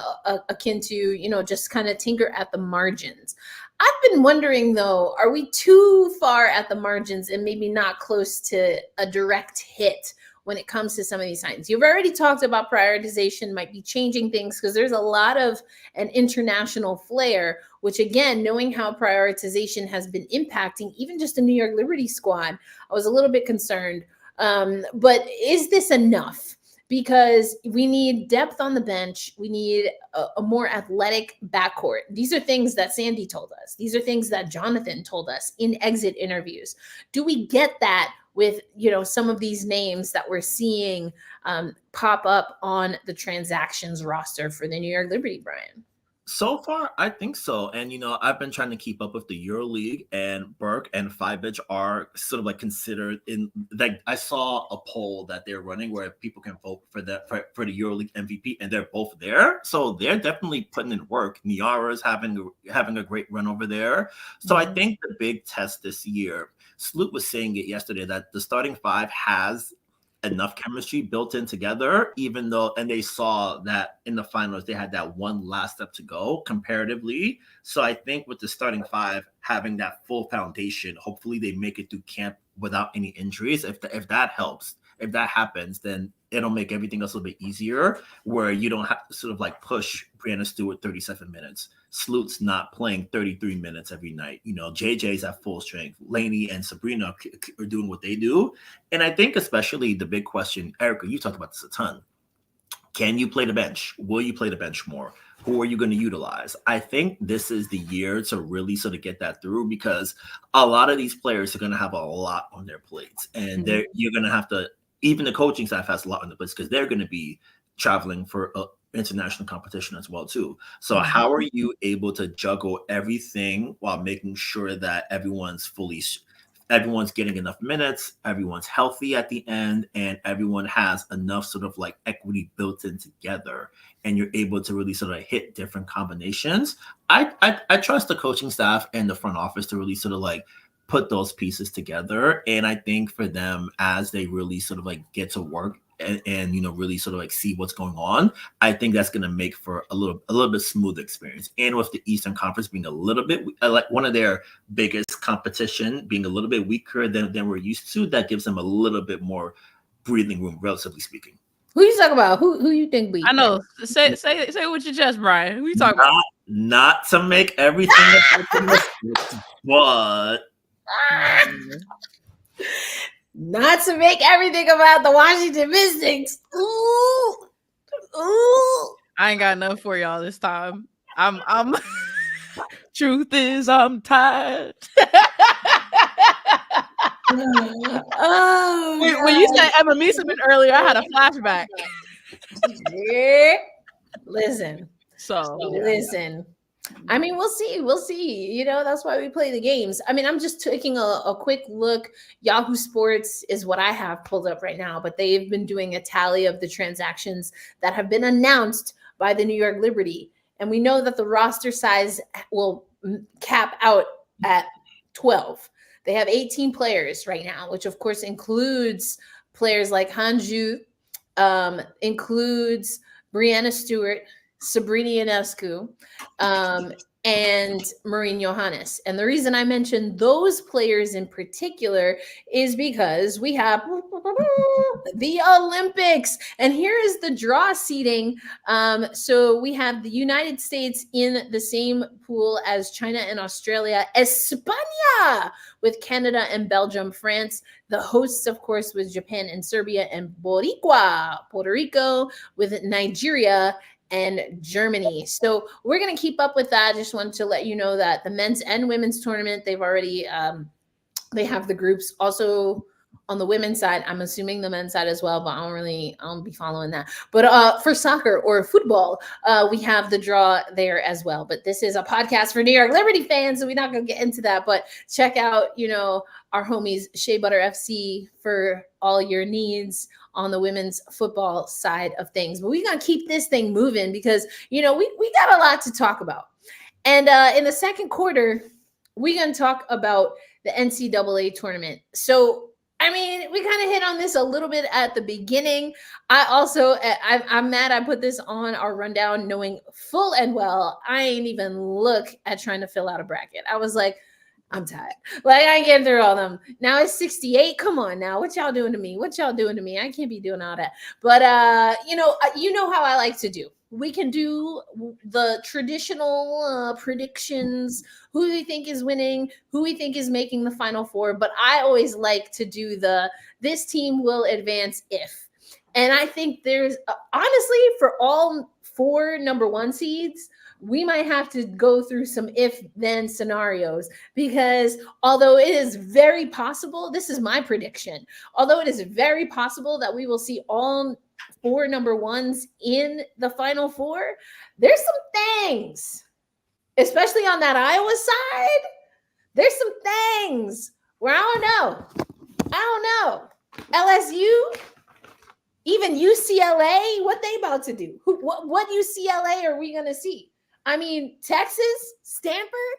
akin to, just kind of tinker at the margins. I've been wondering, though, are we too far at the margins and maybe not close to a direct hit when it comes to some of these signs? You've already talked about prioritization might be changing things because there's a lot of an international flair, which again, knowing how prioritization has been impacting even just the New York Liberty squad, I was a little bit concerned. But is this enough? Because we need depth on the bench. We need a more athletic backcourt. These are things that Sandy told us. These are things that Jonathan told us in exit interviews. Do we get that with, some of these names that we're seeing pop up on the transactions roster for the New York Liberty, Brian? So far, I think so. And, I've been trying to keep up with the EuroLeague, and Burke and Fibich are sort of like considered in, like, I saw a poll that they're running where people can vote for for the EuroLeague MVP, and they're both there. So they're definitely putting in work. Niara's having a great run over there. So I think the big test this year, Sloot was saying it yesterday, that the starting five has enough chemistry built in together, even though, and they saw that in the finals they had that one last step to go comparatively. So I think with the starting five having that full foundation, hopefully they make it through camp without any injuries. If that helps, if that happens, then it'll make everything else a little bit easier, where you don't have to sort of like push Brianna Stewart 37 minutes. Sloot's not playing 33 minutes every night. JJ's at full strength. Lainey and Sabrina are doing what they do. And I think especially the big question, Erica, you talked about this a ton. Can you play the bench? Will you play the bench more? Who are you going to utilize? I think this is the year to really sort of get that through, because a lot of these players are going to have a lot on their plates. And you're going to have to, even the coaching staff has a lot on the plates, because they're going to be traveling for international competition as well too. So how are you able to juggle everything while making sure that everyone's getting enough minutes, everyone's healthy at the end, and everyone has enough sort of like equity built in together, and you're able to really sort of hit different combinations? I trust the coaching staff and the front office to really sort of like put those pieces together. And I think for them, as they really sort of like get to work and really sort of like see what's going on, I think that's going to make for a little bit smoother experience. And with the Eastern Conference being a little bit like one of their biggest competition being a little bit weaker than we're used to, that gives them a little bit more breathing room, relatively speaking. Who you talking about? Who you think beat? I know. Say it with your chest, Brian. Who you talking about? Not to make everything but not to make everything about the Washington Mystics. Ooh. I ain't got enough for y'all this time. I'm truth is I'm tired. When you said Emma Meeseman earlier, I had a flashback. Listen. Listen. I mean, we'll see. That's why we play the games. I mean, I'm just taking a quick look. Yahoo Sports is what I have pulled up right now, but they've been doing a tally of the transactions that have been announced by the New York Liberty. And we know that the roster size will cap out at 12. They have 18 players right now, which of course includes players like Hanju, includes Brianna Stewart, Sabrina Ionescu, and Maureen Johannes. And the reason I mentioned those players in particular is because we have the Olympics. And here is the draw seeding. So we have the United States in the same pool as China and Australia, España with Canada and Belgium, France. The hosts, of course, was Japan and Serbia, and Boricua, Puerto Rico, with Nigeria and Germany. So we're going to keep up with that. Just wanted to let you know that the men's and women's tournament, they've already, they have the groups. Also on the women's side, I'm assuming the men's side as well, but I don't be following that. But for soccer or football, we have the draw there as well. But this is a podcast for New York Liberty fans, so we're not going to get into that. But check out, our homies Shea Butter FC for all your needs on the women's football side of things. But we're going to keep this thing moving because, we got a lot to talk about. And in the second quarter, we're going to talk about the NCAA tournament. So, I mean, we kind of hit on this a little bit at the beginning. I'm mad I put this on our rundown knowing full and well I ain't even look at trying to fill out a bracket. I was like, I'm tired. Like, I ain't getting through all them. Now it's 68. Come on now. What y'all doing to me? I can't be doing all that. But, you know how I like to do. We can do the traditional predictions, who we think is winning, who we think is making the Final Four. But I always like to do this team will advance if. And I think there's honestly, for all 4 number 1 seeds, we might have to go through some if-then scenarios, because although it is very possible, this is my prediction, although it is very possible that we will see all 4 number 1s in the Final Four, there's some things, especially on that Iowa side, there's some things where I don't know. LSU, even UCLA, what they about to do? What UCLA are we going to see? I mean, Texas, Stanford,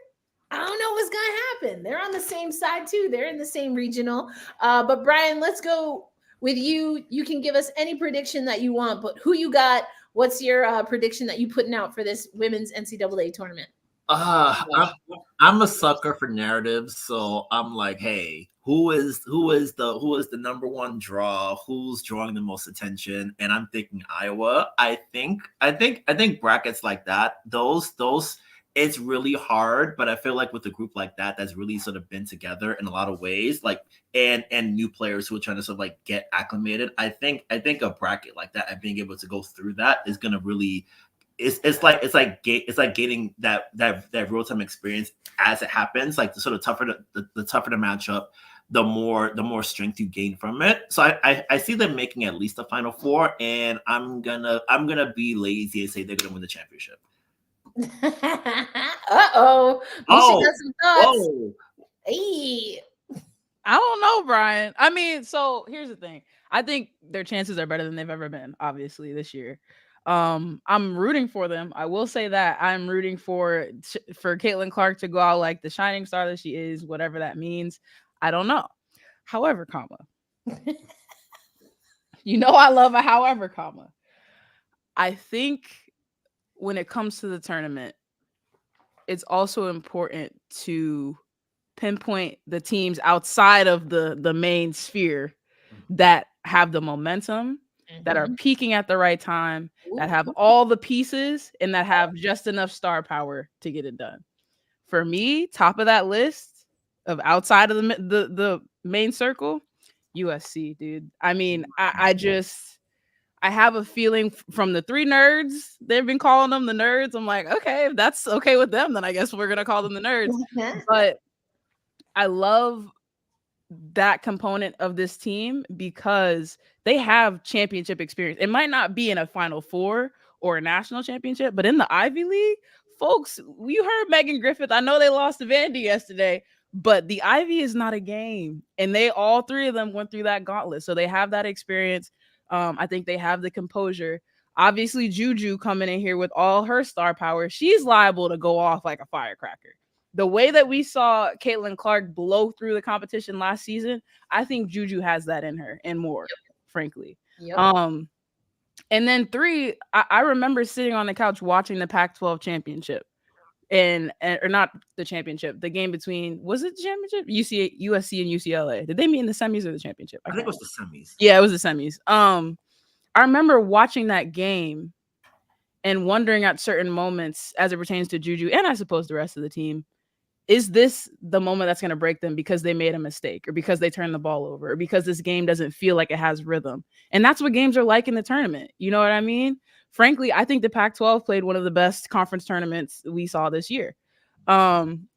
I don't know what's going to happen. They're on the same side too. They're in the same regional. But Brian, let's go with you. You can give us any prediction that you want, but who you got? What's your prediction that you putting out for this women's NCAA tournament? I'm a sucker for narratives, so I'm like, hey, who is the number 1 draw? Who's drawing the most attention? And I'm thinking Iowa. I think brackets like that, those it's really hard, but I feel like with a group like that that's really sort of been together in a lot of ways, like and new players who are trying to sort of like get acclimated, I think a bracket like that and being able to go through that is going to really it's like getting that real time experience as it happens. Like the sort of tougher the tougher the matchup, the more strength you gain from it. So I see them making at least a Final Four, and I'm gonna be lazy and say they're gonna win the championship. Uh-oh. Misha got some thoughts. Whoa. Hey. I don't know, Brian. I mean, so here's the thing. I think their chances are better than they've ever been, obviously, this year. I'm rooting for them. I will say that I'm rooting for Caitlin Clark to go out like the shining star that she is, whatever that means. I don't know. However, you know I love a however, I think when it comes to the tournament, it's also important to pinpoint the teams outside of the main sphere that have the momentum, that are peaking at the right time, that have all the pieces, and that have just enough star power to get it done. For me, top of that list of outside of the main circle, USC, dude. I mean, I have a feeling from the 3 nerds, they've been calling them the nerds. I'm like, okay, if that's okay with them, then I guess we're gonna call them the nerds. But I love that component of this team because they have championship experience. It might not be in a Final Four or a national championship, but in the Ivy League, folks, you heard Megan Griffith. I know they lost to Vandy yesterday, but the Ivy is not a game. And all 3 of them went through that gauntlet. So they have that experience. I think they have the composure. Obviously, Juju coming in here with all her star power, she's liable to go off like a firecracker. The way that we saw Caitlin Clark blow through the competition last season, I think Juju has that in her and more, frankly. And then 3, I remember sitting on the couch watching the Pac-12 championship, or not the championship, the game between, was it the championship? USC and UCLA. Did they meet in the semis or the championship? I think it was the semis. Yeah, it was the semis. I remember watching that game and wondering at certain moments as it pertains to Juju and I suppose the rest of the team, is this the moment that's going to break them because they made a mistake or because they turned the ball over or because this game doesn't feel like it has rhythm? And that's what games are like in the tournament. You know what I mean? Frankly, I think the Pac-12 played one of the best conference tournaments we saw this year. And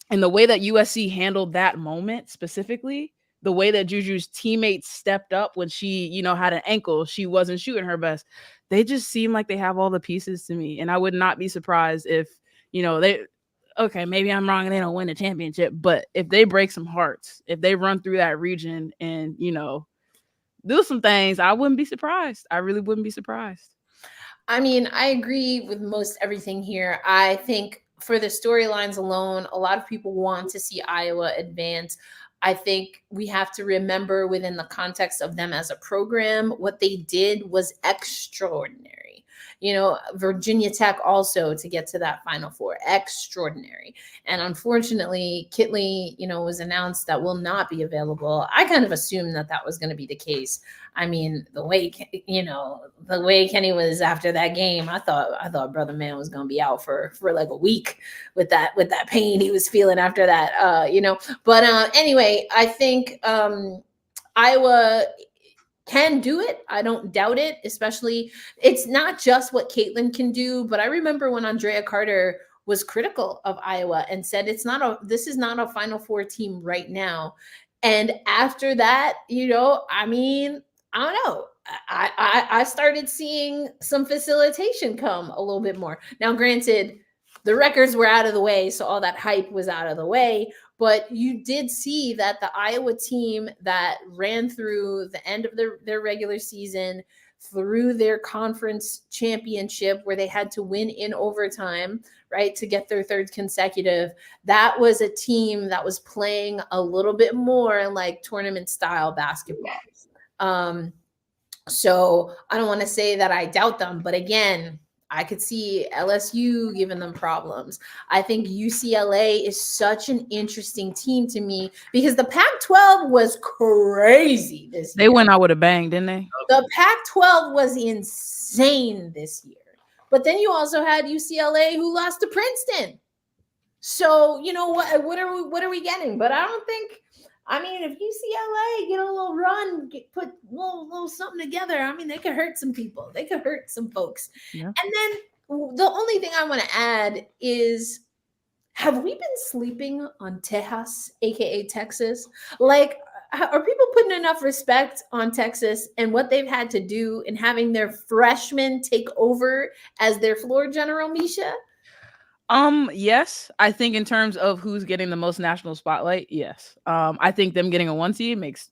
the way that USC handled that moment specifically, the way that Juju's teammates stepped up when she, had an ankle, she wasn't shooting her best. They just seem like they have all the pieces to me. And I would not be surprised if, okay, maybe I'm wrong and they don't win the championship, but if they break some hearts, if they run through that region and, do some things, I wouldn't be surprised. I really wouldn't be surprised. I mean, I agree with most everything here. I think for the storylines alone, a lot of people want to see Iowa advance. I think we have to remember within the context of them as a program, what they did was extraordinary. Virginia Tech also to get to that Final Four, extraordinary. And unfortunately, Kitley, was announced that will not be available. I kind of assumed that was going to be the case. I mean, the way Kenny was after that game, I thought Brother Man was going to be out for like a week with that pain he was feeling after that, But anyway, I think Iowa, can do it. I don't doubt it, especially it's not just what Caitlin can do, but I remember when Andrea Carter was critical of Iowa and said this is not a Final Four team right now. And after that, I mean, I don't know. I started seeing some facilitation come a little bit more. Now, granted, the records were out of the way, so all that hype was out of the way. But you did see that the Iowa team that ran through the end of their regular season, through their conference championship where they had to win in overtime, right, to get their third consecutive, that was a team that was playing a little bit more like tournament style basketball. So I don't want to say that I doubt them, but again, I could see LSU giving them problems. I think UCLA is such an interesting team to me because the Pac-12 was crazy this year. They went out with a bang, didn't they? The Pac-12 was insane this year. But then you also had UCLA who lost to Princeton. So, what are we getting? But I don't think, I mean, if UCLA get a little run, put a little something together, I mean, they could hurt some people. They could hurt some folks. Yeah. And then the only thing I want to add is, have we been sleeping on Tejas, aka Texas? Like, are people putting enough respect on Texas and what they've had to do in having their freshmen take over as their floor general, Misha? Yes, I think in terms of who's getting the most national spotlight, yes. I think them getting a 1 seed makes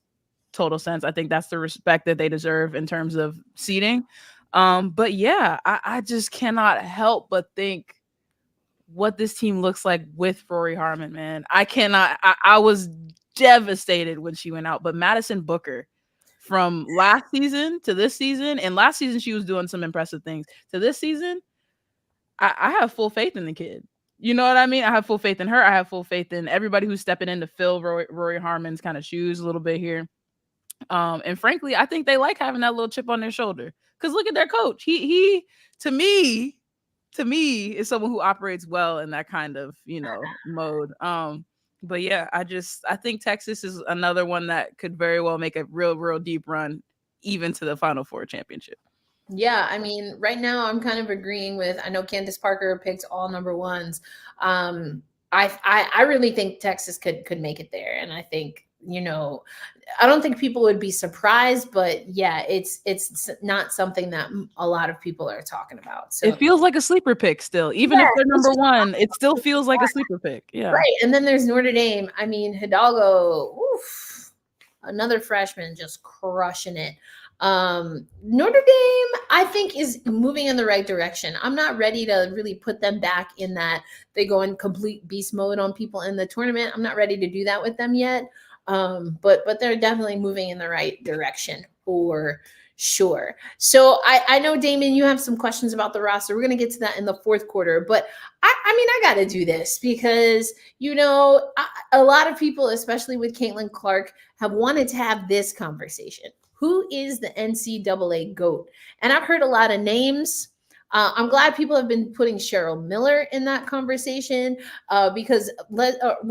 total sense. I think that's the respect that they deserve in terms of seeding. But yeah, I just cannot help but think what this team looks like with Rory Harmon, man. I was devastated when she went out, but Madison Booker from last season to this season, and last season she was doing some impressive things, to this season, I have full faith in the kid. You know what I mean? I have full faith in her. I have full faith in everybody who's stepping in to fill Rory Harmon's kind of shoes a little bit here. And frankly, I think they like having that little chip on their shoulder. Because look at their coach. He to me is someone who operates well in that kind of, mode. But yeah, I think Texas is another one that could very well make a real deep run even to the Final Four championship. Yeah, I mean, right now I'm kind of agreeing with, I know Candace Parker picked all number ones. I really think Texas could make it there. And I think, I don't think people would be surprised, but yeah, it's not something that a lot of people are talking about. So it feels like a sleeper pick still, even if they're number one, it still feels like a sleeper pick. Yeah. Right. And then there's Notre Dame. I mean, Hidalgo, another freshman just crushing it. Notre Dame, I think, is moving in the right direction. I'm not ready to really put them back in that they go in complete beast mode on people in the tournament. I'm not ready to do that with them yet. But they're definitely moving in the right direction for sure. So I know, Damon, you have some questions about the roster. We're going to get to that in the fourth quarter, but I got to do this because, a lot of people, especially with Caitlin Clark, have wanted to have this conversation. Who is the NCAA GOAT? And I've heard a lot of names. I'm glad people have been putting Cheryl Miller in that conversation because I'm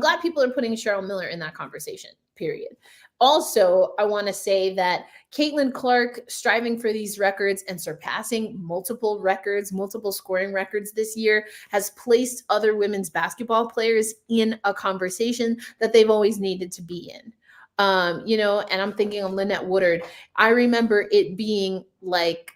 glad people are putting Cheryl Miller in that conversation, period. Also, I want to say that Caitlin Clark striving for these records and surpassing multiple scoring records this year has placed other women's basketball players in a conversation that they've always needed to be in. And I'm thinking of Lynette Woodard. I remember it being like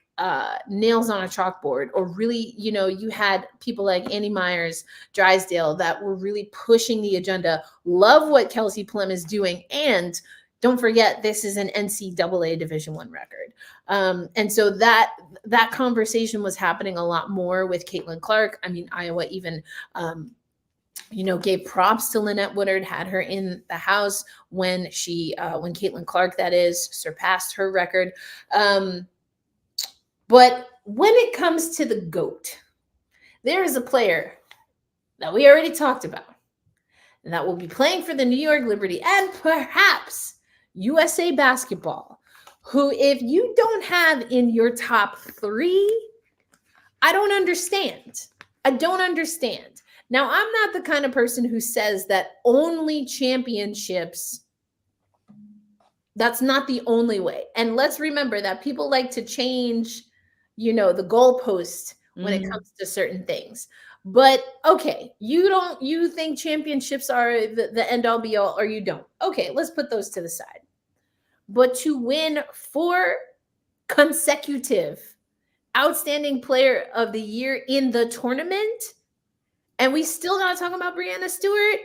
nails on a chalkboard, or really, you had people like Annie Myers, Drysdale that were really pushing the agenda. Love what Kelsey Plum is doing. And don't forget, this is an NCAA Division I record. And so that conversation was happening a lot more with Caitlin Clark. I mean, Iowa even, gave props to Lynette Woodard, had her in the house when Caitlin Clark, that is, surpassed her record. But when it comes to the GOAT, there is a player that we already talked about and that will be playing for the New York Liberty and perhaps USA Basketball, who, if you don't have in your top three, I don't understand. Now, I'm not the kind of person who says that only championships That's not the only way. And let's remember that people like to change, the goalpost when it comes to certain things. But okay, you think championships are the end all be all, or you don't. Okay, let's put those to the side. But to win 4 consecutive outstanding player of the year in the tournament, and we still not talking about Breanna Stewart.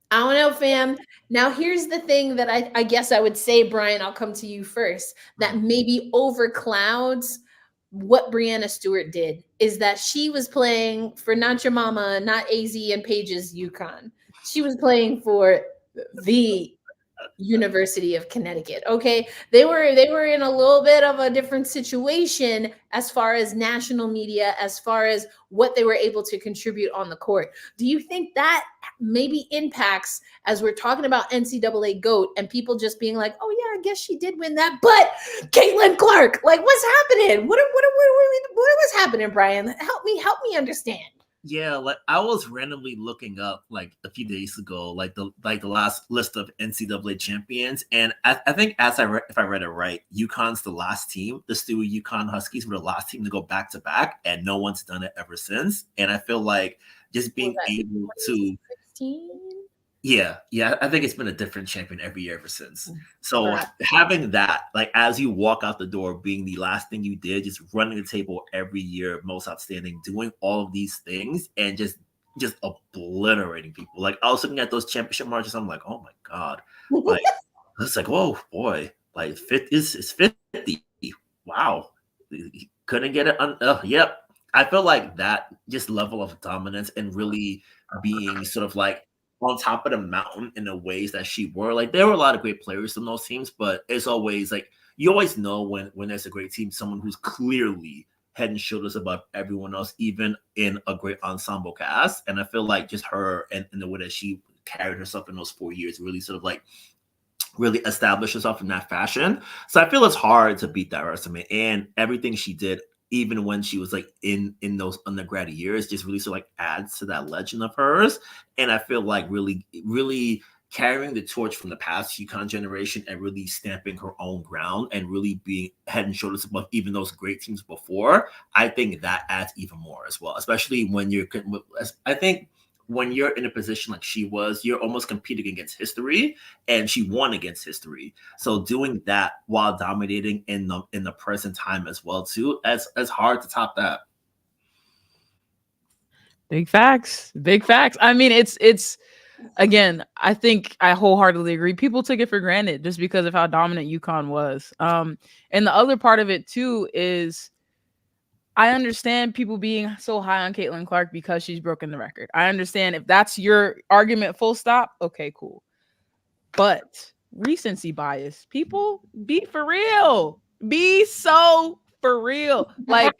I don't know, fam. Now, here's the thing that I guess I would say, Brian, I'll come to you first, that maybe overclouds what Breanna Stewart did, is that she was playing for not your mama, not AZ and Paige's UConn. She was playing for the University of Connecticut. Okay, they were in a little bit of a different situation as far as national media, as far as what they were able to contribute on the court. Do you think that maybe impacts, as we're talking about NCAA GOAT and people just being like, oh yeah, I guess she did win that, but Caitlin Clark, like, what's happening? What was happening, Brian? Help me understand. Yeah, like I was randomly looking up like a few days ago, like the last list of NCAA champions, and I think if I read it right, UConn's the last team. The Stewie UConn Huskies were the last team to go back to back, and no one's done it ever since. And I feel like just being able to, 16? yeah, I think it's been a different champion every year ever since. So having that, like as you walk out the door, being the last thing you did, just running the table every year, most outstanding, doing all of these things, and just obliterating people. Like I was looking at those championship marches, I'm like, oh my god, like it's like, whoa, boy, like 50 is 50. Wow, he couldn't get it. Yep. I feel like that just level of dominance and really being sort of like on top of the mountain in the ways that she were. Like there were a lot of great players in those teams, but it's always like you always know when there's a great team, someone who's clearly head and shoulders above everyone else, even in a great ensemble cast. And I feel like just her and the way that she carried herself in those 4 years really sort of like really established herself in that fashion. So I feel it's hard to beat that resume, and everything she did, even when she was like in those undergrad years, just really sort of like adds to that legend of hers. And I feel like really carrying the torch from the past UConn generation and really stamping her own ground and really being head and shoulders above even those great teams before, I think that adds even more as well, especially when I think when you're in a position like she was, you're almost competing against history, and she won against history. So doing that while dominating in the present time as well too, it's hard to top that. Big facts. I mean, it's again, I think I wholeheartedly agree. People took it for granted just because of how dominant UConn was. And the other part of it too is I understand people being so high on Caitlin Clark because she's broken the record. I understand if that's your argument, full stop. Okay, cool. But recency bias, people, be for real. Be so for real. Like,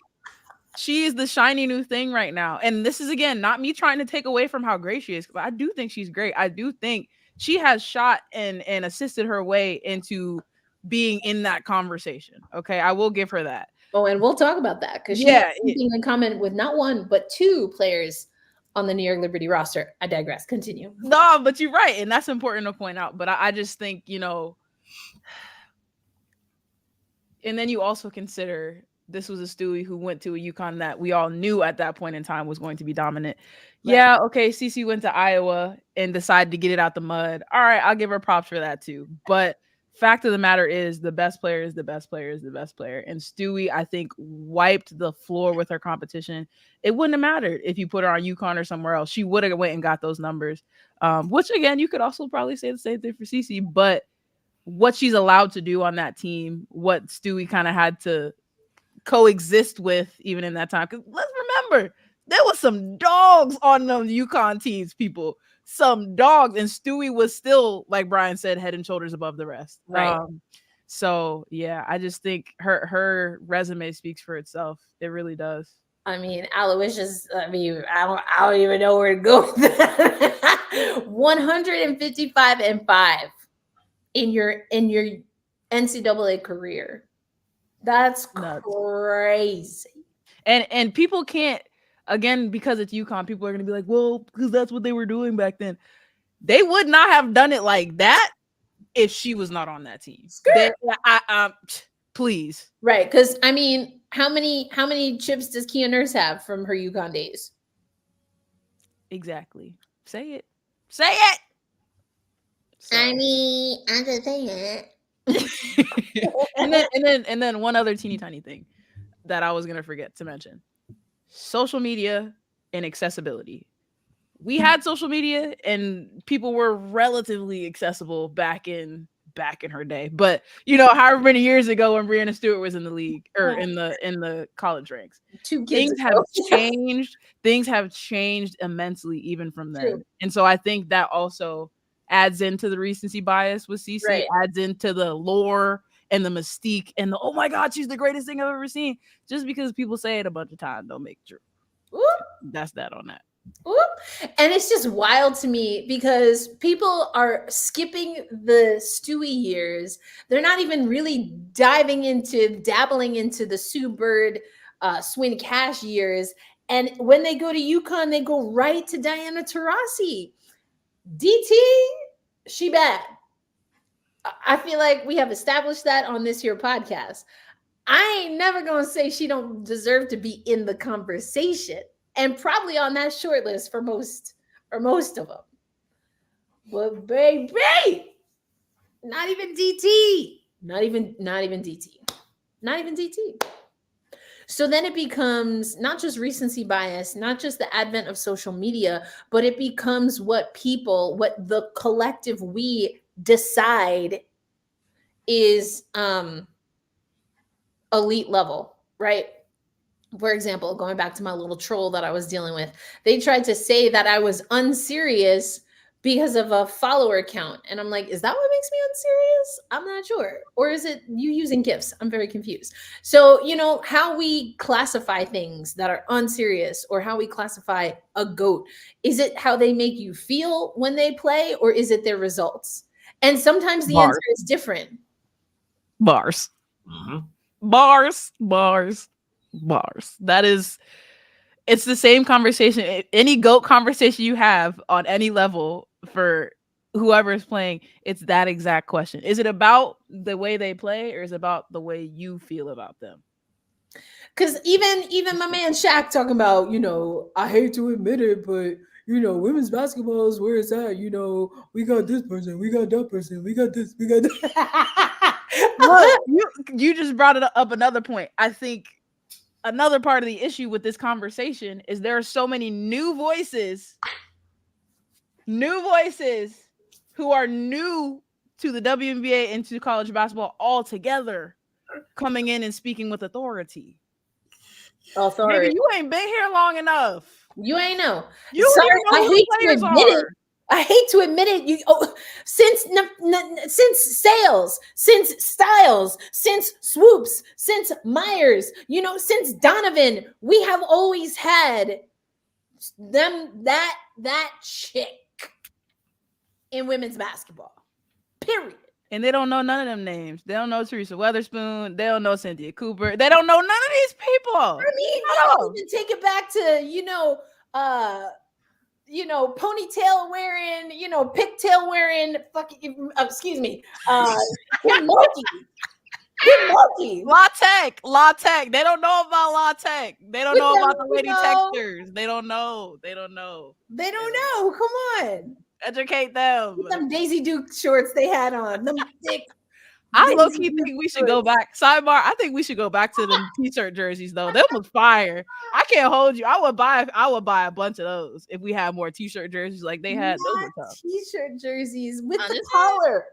she is the shiny new thing right now. And this is, again, not me trying to take away from how great she is, because I do think she's great. I do think she has shot and assisted her way into being in that conversation. Okay, I will give her that. Oh, and we'll talk about that because she has something in common with not one, but 2 players on the New York Liberty roster. I digress. Continue. No, but you're right. And that's important to point out. But I just think, and then you also consider this was a Stewie who went to a UConn that we all knew at that point in time was going to be dominant. Right. Yeah, okay, Cece went to Iowa and decided to get it out the mud. All right, I'll give her props for that too. But fact of the matter is the best player is the best player is the best player. And Stewie, I think, wiped the floor with her competition. It wouldn't have mattered if you put her on UConn or somewhere else. She would have went and got those numbers, which, again, you could also probably say the same thing for Cece. But what she's allowed to do on that team, what Stewie kind of had to coexist with even in that time. Because let's remember, there was some dogs on them UConn teams, people. Some dogs. And Stewie was still, like Brian said, head and shoulders above the rest. Right. So, yeah, I just think her resume speaks for itself. It really does. I mean, Aloysius, I don't even know where to go with that. 155-5 in your NCAA career. That's crazy. And people can't, again, because it's UConn, people are going to be like, well, because that's what they were doing back then. They would not have done it like that if she was not on that team. Please. Right, because I mean, how many chips does Kia Nurse have from her UConn days? Exactly. Say it. Say it. So. I mean, I'm just saying it. and then one other teeny tiny thing that I was gonna forget to mention: social media and accessibility. We had social media and people were relatively accessible back in her day, but however many years ago when Breanna Stewart was in the league or in the college ranks, things have changed immensely even from then. True. And so I think that also adds into the recency bias with CC, right. Adds into the lore and the mystique and the, oh my God, she's the greatest thing I've ever seen. Just because people say it a bunch of times don't make it true. Ooh. That's that on that. Ooh. And it's just wild to me because people are skipping the Stewie years. They're not even really dabbling into the Sue Bird, Swin Cash years. And when they go to UConn, they go right to Diana Taurasi. DT, she bad. I feel like we have established that on this here podcast. I ain't never gonna say she don't deserve to be in the conversation. And probably on that short list for most of them. But baby, not even DT. Not even DT. Not even DT. So then it becomes not just recency bias, not just the advent of social media, but it becomes what the collective we decide is elite level, right? For example, going back to my little troll that I was dealing with, they tried to say that I was unserious because of a follower count. And I'm like, is that what makes me unserious? I'm not sure. Or is it you using GIFs? I'm very confused. So, how we classify things that are unserious or how we classify a GOAT, is it how they make you feel when they play or is it their results? And sometimes the answer is different. Bars. Mm-hmm. Bars. It's the same conversation. Any GOAT conversation you have on any level for whoever is playing, it's that exact question. Is it about the way they play or is it about the way you feel about them? Because even my man Shaq talking about, I hate to admit it, but women's basketball is where it's at. We got this person, we got that person, we got this, we got that. Look, you just brought it up another point. I think another part of the issue with this conversation is there are so many new voices who are new to the WNBA and to college basketball altogether coming in and speaking with authority. Maybe you ain't been here long enough. You ain't know. I hate to admit it. I hate to admit it. Since Sales, since Styles, since Swoops, since Myers, since Donovan, we have always had them that chick in women's basketball. Period. And they don't know none of them names. They don't know Teresa Weatherspoon. They don't know Cynthia Cooper. They don't know none of these people. I mean, you can take it back to ponytail wearing, pigtail wearing, fucking, excuse me, Kim Mulkey. La Tech. They don't know about La Tech. They don't know about the Lady Texters. They don't know. Come on. Educate them. Them Daisy Duke shorts they had on. Them thick. I low-key think we should go back. Sidebar, I think we should go back to the t-shirt jerseys though. Them was fire. I can't hold you. I would buy a bunch of those if we had more t-shirt jerseys like they had. Those were tough. T-shirt jerseys with the collar.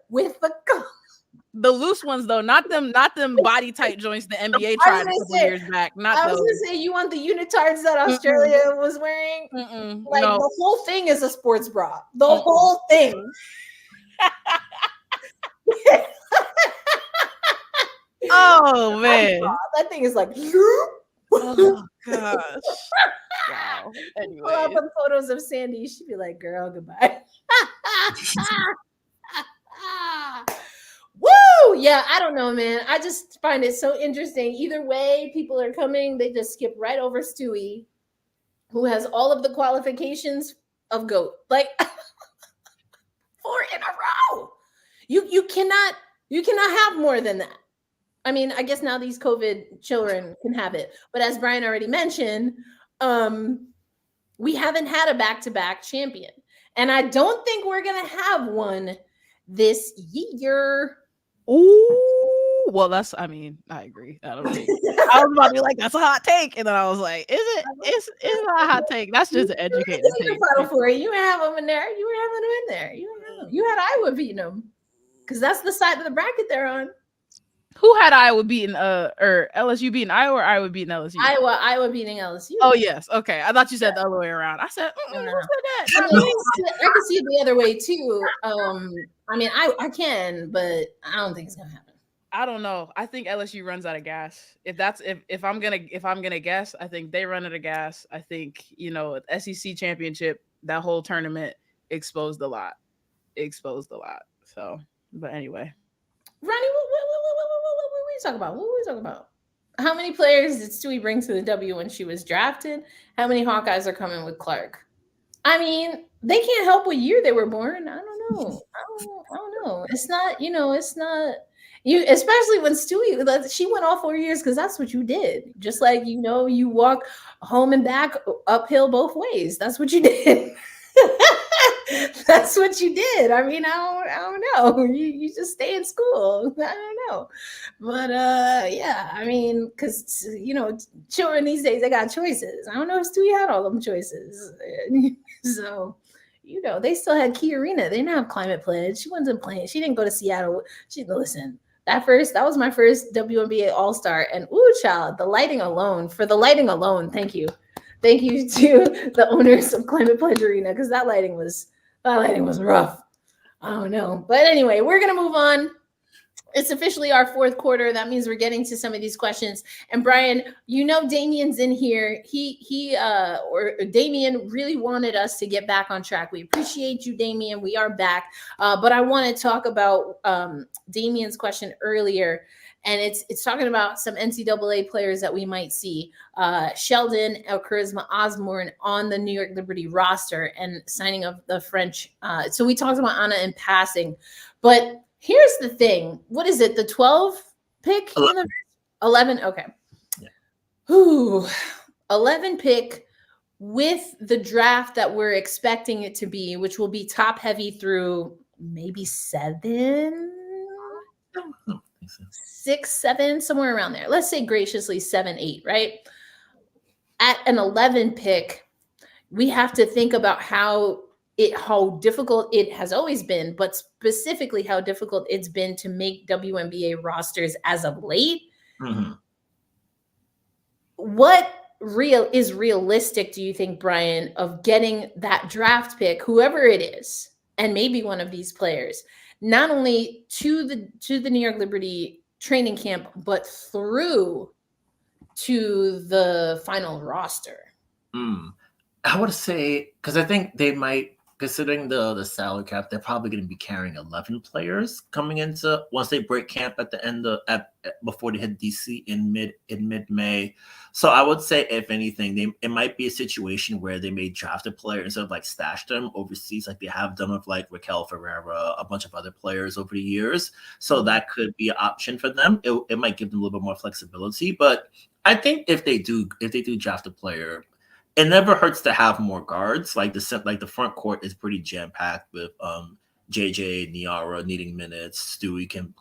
The loose ones though, not them body tight joints the NBA tried a couple years back. I was gonna say you want the unitards that Australia was wearing. The whole thing is a sports bra. The whole thing. Oh man, that thing is like. Oh gosh. Wow. Anyway, pull up some photos of Sandy. She'd be like, "Girl, goodbye." Woo! Yeah, I don't know, man. I just find it so interesting. Either way, people are coming. They just skip right over Stewie, who has all of the qualifications of GOAT. Like 4 in a row. You cannot have more than that. I mean, I guess now these COVID children can have it, but as Brian already mentioned, we haven't had a back-to-back champion, and I don't think we're gonna have one this year. Ooh, well, I agree. I don't think. I was about to be like, that's a hot take, and then I was like, is it? It's not a hot take. That's just an educated take. For it. You have them in there. You have them in there. You had Iowa beating them because that's the side of the bracket they're on. Who had Iowa beating or LSU beating Iowa, or Iowa beating LSU? Iowa beating LSU. Oh yes, okay. I thought you said the other way around. I said, who said that? I can see it the other way too. I mean, I can, but I don't think it's gonna happen. I don't know. I think LSU runs out of gas. If I'm gonna guess, I think they run out of gas. I think SEC championship, that whole tournament exposed a lot. So, but anyway, Ronnie, what were we talking about? What were we talking about? How many players did Stewie bring to the W when she was drafted? How many Hawkeyes are coming with Clark? I mean, they can't help what year they were born. I don't know. I don't know. It's not, it's not you, especially when Stewie, she went all 4 years because that's what you did. Just like, you walk home and back uphill both ways. That's what you did. That's what you did. I mean, I don't know. You just stay in school. I don't know. But yeah, I mean, because children these days, they got choices. I don't know if Stewie had all them choices. So, they still had Key Arena. They didn't have Climate Pledge. She wasn't playing. She didn't go to Seattle. Listen. That was my first WNBA All-Star, and child, the lighting alone. Thank you. Thank you to the owners of Climate Pledge Arena, because that lighting was rough. I don't know. But anyway, we're going to move on. It's officially our fourth quarter. That means we're getting to some of these questions. And Brian, Damien's in here. Damien really wanted us to get back on track. We appreciate you, Damien. We are back. But I want to talk about Damien's question earlier. And it's talking about some NCAA players that we might see. Sheldon Charisma Osborne on the New York Liberty roster and signing of the French. So we talked about Anna in passing. But here's the thing. What is it? The 12 pick? 11? Okay. Yeah. Ooh, 11 pick with the draft that we're expecting it to be, which will be top heavy through maybe 7? 6, 7, somewhere around there. Let's say graciously 7, 8, right? At an 11 pick, we have to think about how difficult it has always been, but specifically how difficult it's been to make WNBA rosters as of late. Mm-hmm. What is realistic, do you think, Brian, of getting that draft pick, whoever it is, and maybe one of these players, not only to the New York Liberty training camp, but through to the final roster? I would say, because I think they might, considering the salary cap, they're probably going to be carrying 11 players coming into once they break camp at the end before they hit DC in mid-May. So I would say, if anything, it might be a situation where they may draft a player instead of like stash them overseas, like they have done with like Raquel Ferreira, a bunch of other players over the years. So that could be an option for them. It might give them a little bit more flexibility. But I think if they do draft a player, it never hurts to have more guards. Like the front court is pretty jam packed with JJ, Niara needing minutes. Stewie can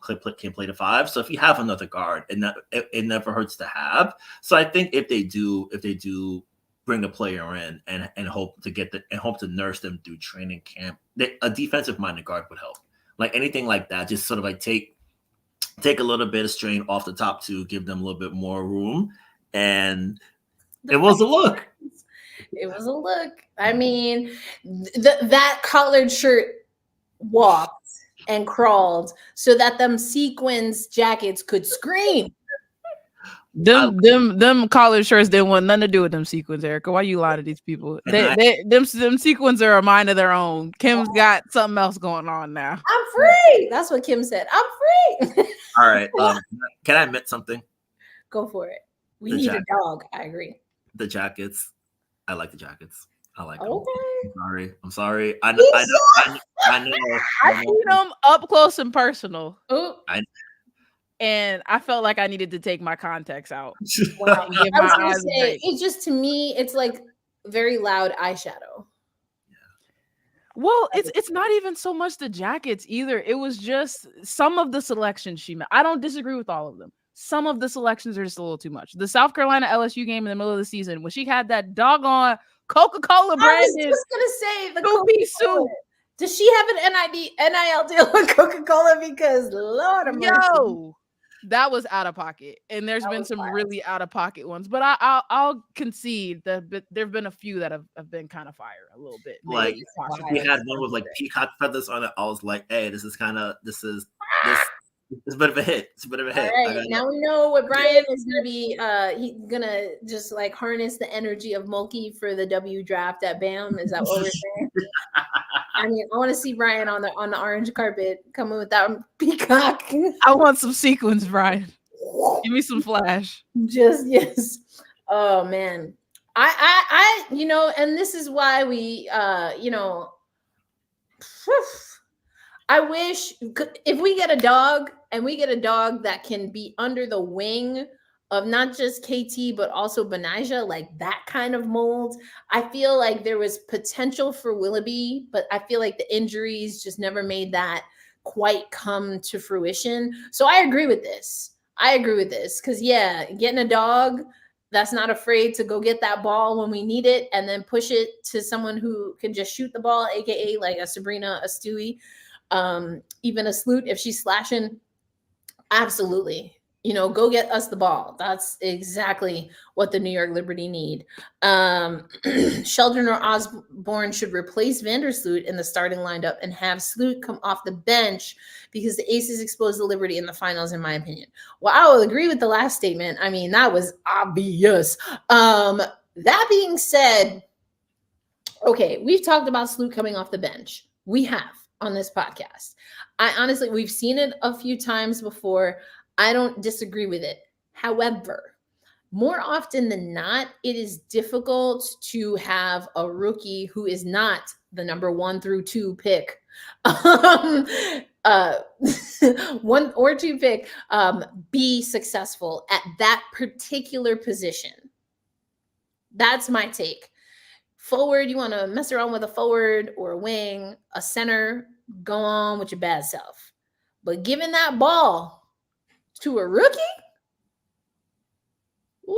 play the 5. So if you have another guard, it never hurts to have. So I think if they do bring a player in and hope to nurse them through training camp, a defensive minded guard would help. Like anything like that, just sort of like take a little bit of strain off the top 2, give them a little bit more room, and it was a look. It was a look. I mean, that collared shirt walked and crawled so that them sequins jackets could scream. Them collared shirts didn't want nothing to do with them sequins, Erica. Why you lie to these people? Them sequins are a mind of their own. Kim's got something else going on now. I'm free. That's what Kim said. I'm free. All right. Can I admit something? Go for it. We need a dog. I agree. The jackets. I like the jackets. I like him. Okay. I'm sorry. I I've know. seen him up close and personal. Oh, And I felt like I needed to take my contacts out. wow. And give I was my gonna eyes a say, break. it's just, to me, it's like very loud eyeshadow. Well, it's not even so much the jackets either. It was just some of the selections she made. I don't disagree with all of them. Some of the selections are just a little too much. The South Carolina LSU game in the middle of the season, when she had that doggone Coca-Cola branded I was just gonna say the two-piece suit. Does she have an NIL deal with Coca-Cola? Because Lord of mercy. Yo, that was out of pocket. And there's been some really out of pocket ones, but I'll concede that there have been a few that have been kind of fire a little bit. Like we had one with like peacock feathers on it. I was like, hey, this is a bit of a hit. It's a bit of a hit. All right, now we know what Brian is gonna be. He's gonna just like harness the energy of Mulkey for the W draft at BAM. Is that what we're saying? I mean, I want to see Brian on the orange carpet coming with that peacock. I want some sequins, Brian. Give me some flash. Just yes. Oh man. I and this is why we I wish if we get a dog and we get a dog that can be under the wing of not just KT, but also Benijah, like that kind of mold. I feel like there was potential for Willoughby, but I feel like the injuries just never made that quite come to fruition. So I agree with this. Because, yeah, getting a dog that's not afraid to go get that ball when we need it and then push it to someone who can just shoot the ball, aka like a Sabrina, a Stewie, even a Sloot if she's slashing. Absolutely. Go get us the ball. That's exactly what the New York Liberty need. Sheldon or Osborne should replace Vandersloot in the starting lineup and have Sloot come off the bench because the Aces exposed the Liberty in the finals, in my opinion. Well, I will agree with the last statement. I mean, that was obvious. That being said, okay, we've talked about Sloot coming off the bench. We have on this podcast. We've seen it a few times before. I don't disagree with it. However, more often than not, it is difficult to have a rookie who is not the number 1 through 2 pick, 1 or 2 pick, be successful at that particular position. That's my take. Forward, you want to mess around with a forward or a wing, a center, go on with your bad self. But giving that ball to a rookie? Ooh,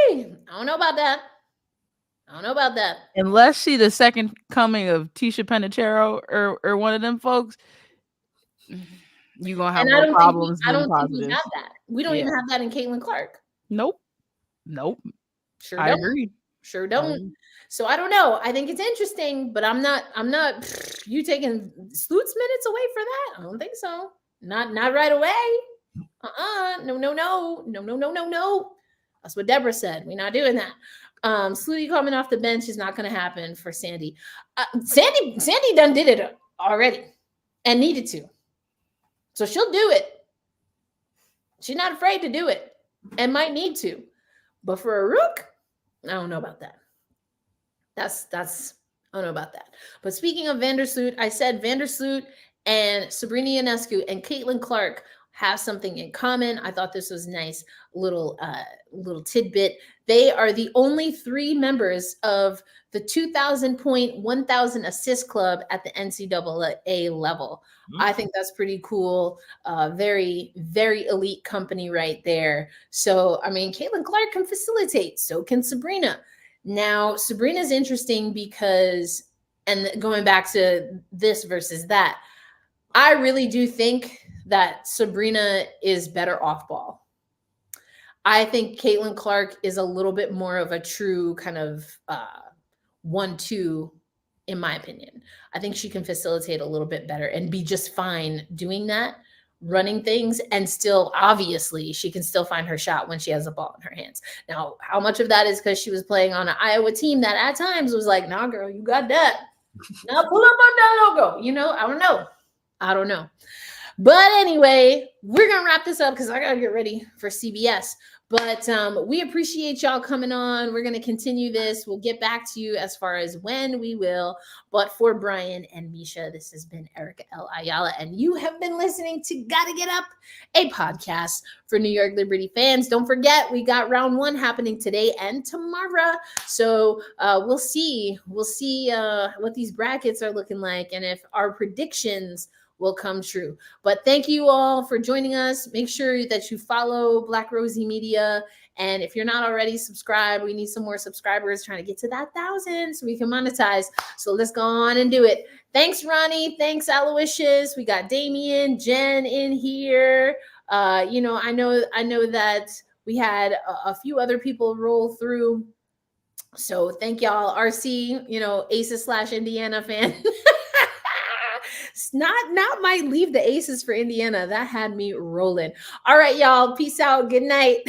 I don't know about that. Unless she the second coming of Tisha Penachero or one of them folks, you're going to have more problems than positives. I don't think we have that. We don't even have that in Caitlin Clark. Nope. Sure don't. I agree. Sure don't. So I don't know. I think it's interesting, but I'm not you taking Sloot's minutes away for that? I don't think so. Not right away. No. That's what Deborah said. We're not doing that. Slooty coming off the bench is not going to happen for Sandy. Sandy done did it already and needed to. So she'll do it. She's not afraid to do it and might need to. But for a rook, I don't know about that. That's I don't know about that. But speaking of Vandersloot, I said Vandersloot and Sabrina Ionescu and Caitlin Clark have something in common. I thought this was a nice little tidbit. They are the only 3 members of the 2,000 point, 1,000 assist club at the NCAA level. Mm-hmm. I think that's pretty cool. Very, very elite company right there. So, I mean, Caitlin Clark can facilitate. So can Sabrina. Now, Sabrina's interesting because, and going back to this versus that, I really do think that Sabrina is better off ball. I think Caitlin Clark is a little bit more of a true kind of 1-2, in my opinion. I think she can facilitate a little bit better and be just fine doing that, running things, and still, obviously, she can still find her shot when she has the ball in her hands. Now, how much of that is because she was playing on an Iowa team that at times was like, nah, girl, you got that. Now pull up on that logo. I don't know. But anyway, we're gonna wrap this up because I gotta get ready for CBS. But we appreciate y'all coming on. We're gonna continue this. We'll get back to you as far as when we will. But for Brian and Misha, this has been Erica L. Ayala, and you have been listening to Gotta Get Up, a podcast for New York Liberty fans. Don't forget, we got round 1 happening today and tomorrow. So we'll see what these brackets are looking like and if our predictions will come true. But thank you all for joining us. Make sure that you follow Black Rosie Media. And if you're not already subscribed, we need some more subscribers trying to get to that 1,000 so we can monetize. So let's go on and do it. Thanks, Ronnie. Thanks, Aloysius. We got Damien, Jen in here. I know that we had a few other people roll through. So thank y'all. RC, Aces / Indiana fan. Not might leave the Aces for Indiana. That had me rolling. All right, y'all. Peace out. Good night.